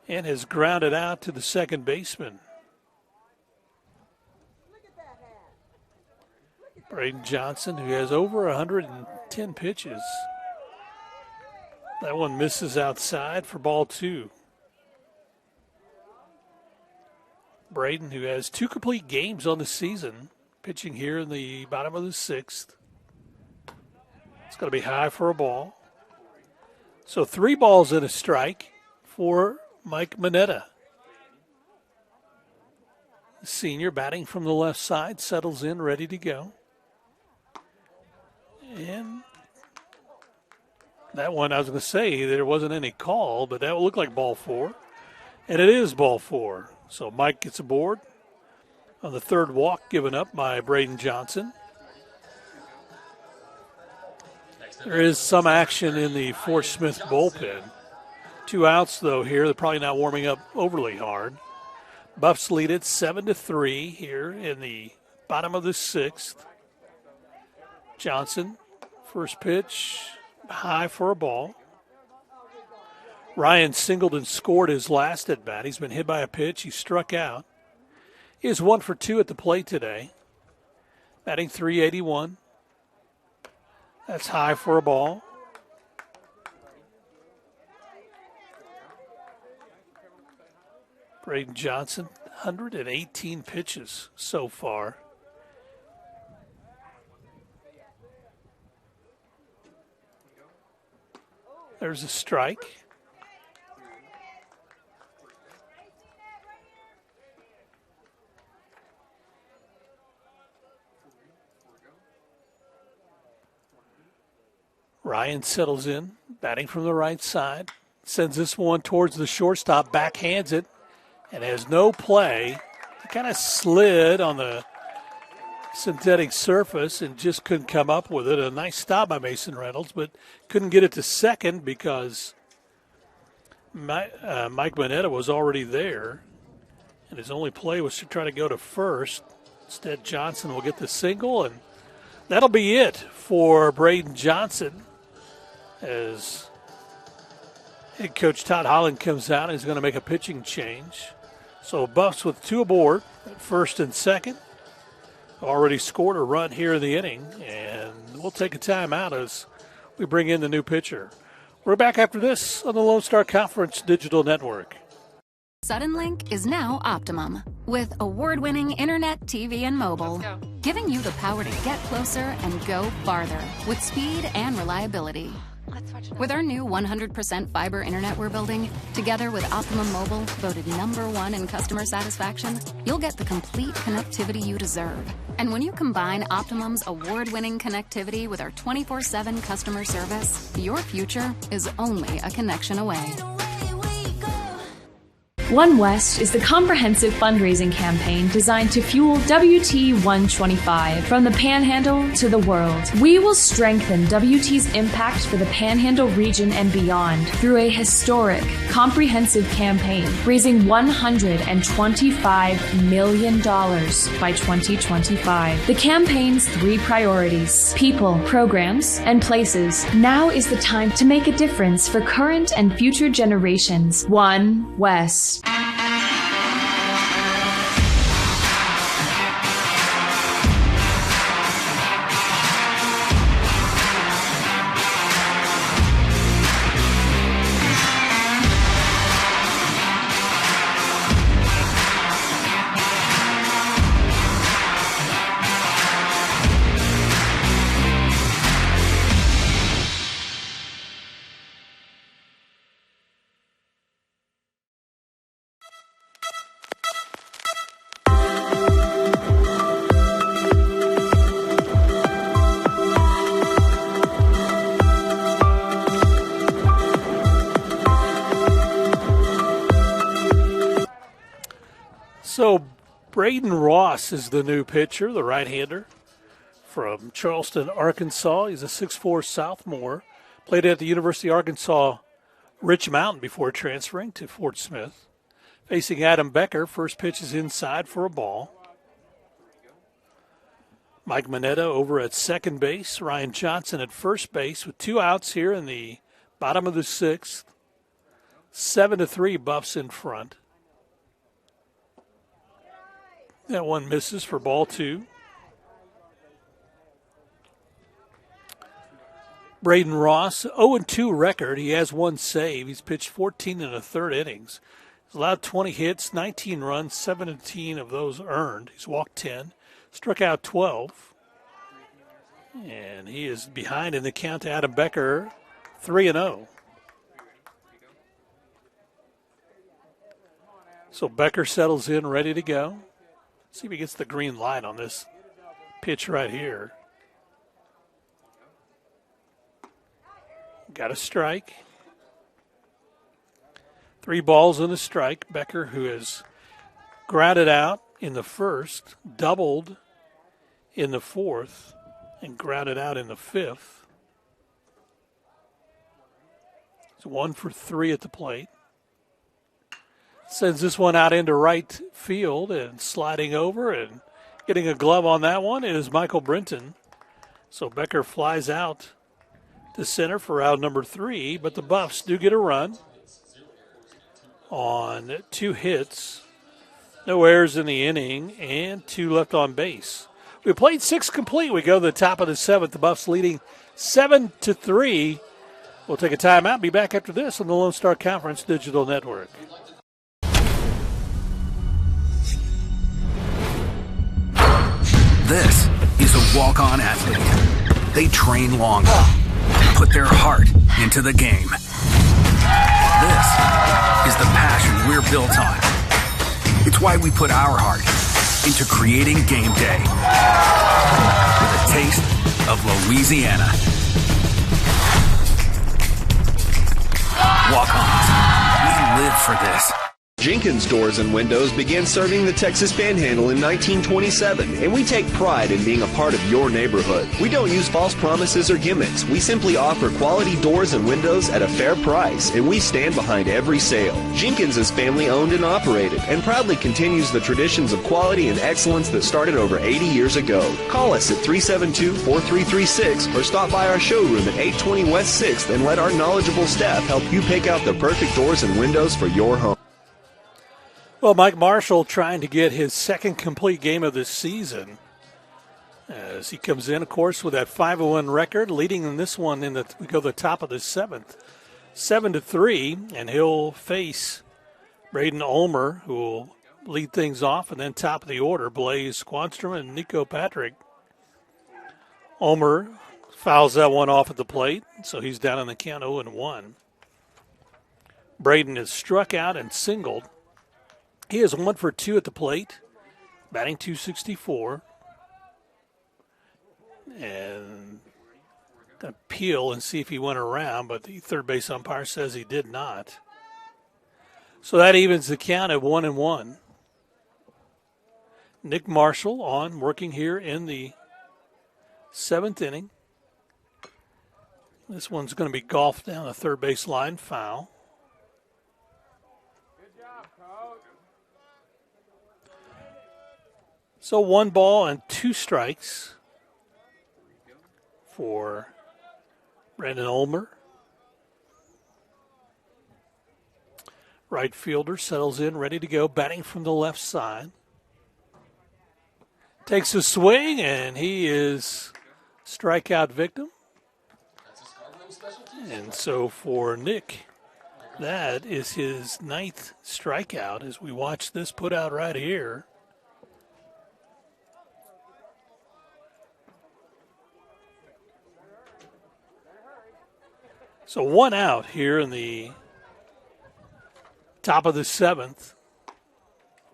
and has grounded out to the second baseman. Braden Johnson, who has over 110 pitches. That one misses outside for ball 2. Braden, who has 2 complete games on the season, pitching here in the bottom of the 6th. It's going to be high for a ball. So 3 balls and a strike for Mike Mineta. The senior batting from the left side, settles in, ready to go. And that one, I was going to say there wasn't any call, but that would look like ball 4. And it is ball 4. So Mike gets aboard on the third walk given up by Braden Johnson. There is some action in the Fort Smith bullpen. 2 outs, though, here. They're probably not warming up overly hard. Buffs lead it 7-3 here in the bottom of the 6th. Johnson, first pitch, high for a ball. Ryan Singleton scored his last at bat. He's been hit by a pitch. He struck out. He is 1 for 2 at the plate today. Batting .381. That's high for a ball. Braden Johnson, 118 pitches so far. There's a strike. Ryan settles in, batting from the right side. Sends this one towards the shortstop, backhands it, and has no play. He kind of slid on the synthetic surface and just couldn't come up with it. A nice stop by Mason Reynolds, but couldn't get it to second because Mike Mineta was already there, and his only play was to try to go to first. Instead, Johnson will get the single, and that'll be it for Braden Johnson as head coach Todd Holland comes out and is going to make a pitching change. So Buffs with 2 aboard at first and second. Already scored a run here in the inning, and we'll take a timeout as we bring in the new pitcher. We're back after this on the Lone Star Conference Digital Network. Suddenlink is now Optimum, with award-winning internet, TV, and mobile, giving you the power to get closer and go farther with speed and reliability. With our new 100% fiber internet we're building, together with Optimum Mobile, voted #1 in customer satisfaction, you'll get the complete connectivity you deserve. And when you combine Optimum's award-winning connectivity with our 24/7 customer service, your future is only a connection away. One West is the comprehensive fundraising campaign designed to fuel WT 125 from the Panhandle to the world. We will strengthen WT's impact for the Panhandle region and beyond through a historic, comprehensive campaign raising $125 million by 2025. The campaign's 3 priorities: people, programs, and places. Now is the time to make a difference for current and future generations. One West. So Braden Ross is the new pitcher, the right-hander from Charleston, Arkansas. He's a 6'4 sophomore. Played at the University of Arkansas Rich Mountain before transferring to Fort Smith. facing Adam Becker. First pitch is inside for a ball. Mike Mineta over at second base. Ryan Johnson at first base with 2 outs here in the bottom of the 6th. 7-3 Buffs in front. That one misses for ball 2. Braden Ross, 0-2 record. He has 1 save. He's pitched 14 1/3 innings. He's allowed 20 hits, 19 runs, 17 of those earned. He's walked 10, struck out 12. And he is behind in the count to Adam Becker, 3-0. So Becker settles in, ready to go. See if he gets the green light on this pitch right here. Got a strike. 3 balls and a strike. Becker, who has grounded out in the first, doubled in the 4th, and grounded out in the 5th. It's 1 for 3 at the plate. Sends this one out into right field, and sliding over and getting a glove on that one is Michael Brinton. So Becker flies out to center for out number 3, but the Buffs do get a run on 2 hits, no errors in the inning, and 2 left on base. We played 6 complete. We go to the top of the 7th. The Buffs leading 7-3. We'll take a timeout. Be back after this on the Lone Star Conference Digital Network. This is a walk-on athlete. They train longer, put their heart into the game. This is the passion we're built on. It's why we put our heart into creating game day with a taste of Louisiana. Walk-ons, we live for this. Jenkins Doors and Windows began serving the Texas Panhandle in 1927, and we take pride in being a part of your neighborhood. We don't use false promises or gimmicks. We simply offer quality doors and windows at a fair price, and we stand behind every sale. Jenkins is family owned and operated, and proudly continues the traditions of quality and excellence that started over 80 years ago. Call us at 372-4336 or stop by our showroom at 820 West 6th and let our knowledgeable staff help you pick out the perfect doors and windows for your home. Well, Mike Marshall trying to get his 2nd complete game of this season as he comes in, of course, with that 5-1 record, leading in this one we go to the top of the 7th, 7-3, and he'll face Braden Ulmer, who will lead things off, and then top of the order, Blaze Quanstrom and Nico Patrick. Ulmer fouls that one off at the plate, so he's down in the count 0-1. Braden is struck out and singled. He is 1 for 2 at the plate, batting .264. And going to peel and see if he went around, but the third base umpire says he did not. So that evens the count at 1-1. Nick Marshall on, working here in the 7th inning. This one's going to be golfed down the third base line, foul. So 1 ball and 2 strikes for Brandon Ulmer. Right fielder settles in, ready to go, batting from the left side. Takes a swing, and he is strikeout victim. And so for Nick, that is his 9th strikeout as we watch this put out right here. So 1 out here in the top of the 7th.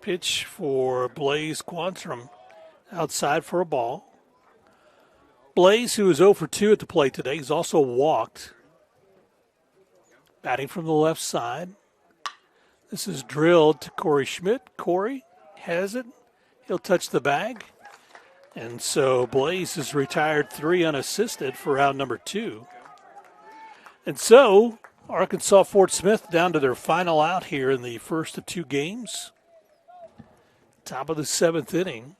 Pitch for Blaze Quanstrom outside for a ball. Blaze, who is 0 for 2 at the plate today, he's also walked. Batting from the left side. This is drilled to Corey Schmidt. Corey has it. He'll touch the bag. And so Blaze is retired 3 unassisted for out number 2. And so Arkansas Fort Smith down to their final out here in the first of two games. Top of the seventh inning.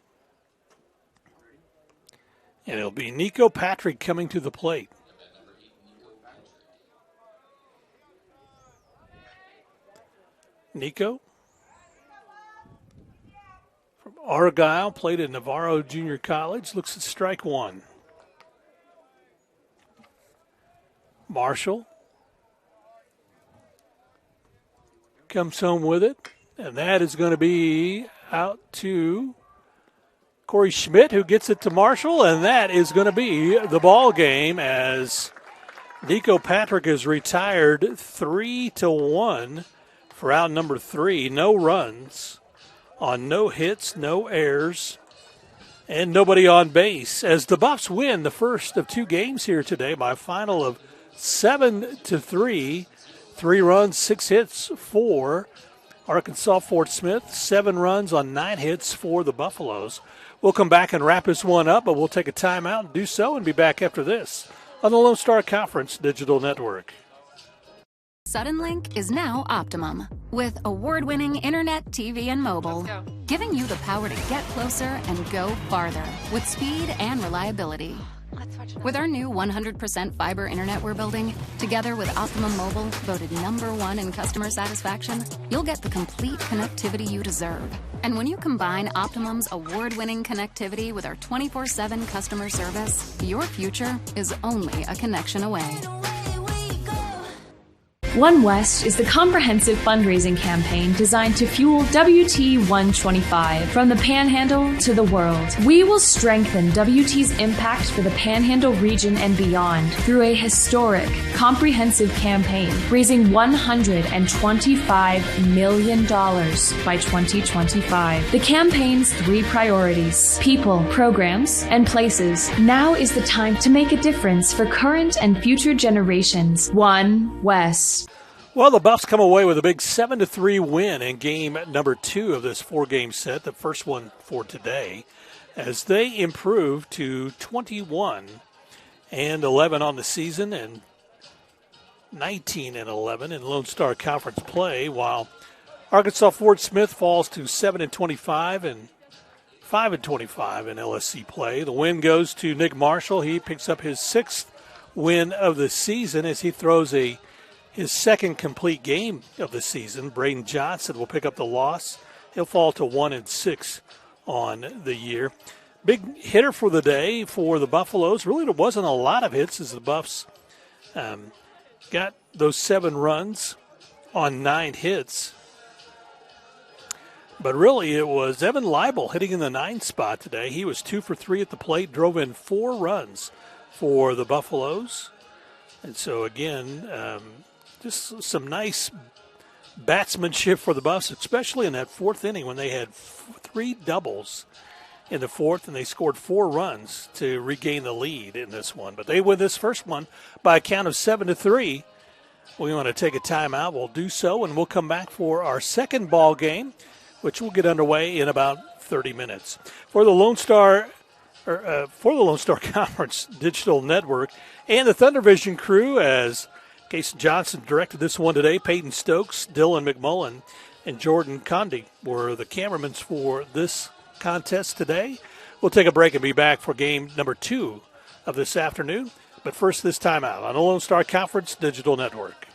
And it'll be Nico Patrick coming to the plate. Nico from Argyle, played at Navarro Junior College, looks at strike one. Marshall comes home with it, and that is going to be out to Corey Schmidt, who gets it to Marshall, and that is going to be the ball game as Nico Patrick is retired 3-1 for out number 3. No runs on no hits, no errors, and nobody on base as the Buffs win the first of two games here today by a final of 7-3. 3 runs, 6 hits for Arkansas Fort Smith, 7 runs on 9 hits for the Buffaloes. We'll come back and wrap this one up, but we'll take a timeout and do so and be back after this on the Lone Star Conference Digital Network. Suddenlink is now Optimum, with award-winning internet, TV, and mobile, giving you the power to get closer and go farther with speed and reliability. With our new 100% fiber internet we're building, together with Optimum Mobile, voted #1 in customer satisfaction, you'll get the complete connectivity you deserve. And when you combine Optimum's award-winning connectivity with our 24/7 customer service, your future is only a connection away. One West is the comprehensive fundraising campaign designed to fuel WT 125 from the Panhandle to the world. We will strengthen WT's impact for the Panhandle region and beyond through a historic, comprehensive campaign raising $125 million by 2025. The campaign's 3 priorities: people, programs, and places. Now is the time to make a difference for current and future generations. One West. Well, the Buffs come away with a big 7-3 win in game number 2 of this 4-game set, the first one for today, as they improve to 21-11 on the season and 19-11 in Lone Star Conference play, while Arkansas Fort Smith falls to 7-25 and 5-25 in LSC play. The win goes to Nick Marshall. He picks up his 6th win of the season as he throws his second complete game of the season. Braden Johnson will pick up the loss. He'll fall to 1-6 on the year. Big hitter for the day for the Buffaloes. Really, there wasn't a lot of hits as the Buffs got those 7 runs on 9 hits. But really, it was Evan Leibel hitting in the 9th spot today. He was 2 for 3 at the plate, drove in 4 runs for the Buffaloes. And so, again, just some nice batsmanship for the Buffs, especially in that 4th inning when they had 3 doubles in the 4th, and they scored 4 runs to regain the lead in this one. But they win this first one by a count of 7-3. We want to take a timeout. We'll do so, and we'll come back for our second ball game, which will get underway in about 30 minutes. For the Lone Star Conference Digital Network and the Thunder Vision crew, as Casey Johnson directed this one today, Peyton Stokes, Dylan McMullen, and Jordan Conde were the cameramans for this contest today. We'll take a break and be back for game number 2 of this afternoon. But first, this time out on the Lone Star Conference Digital Network.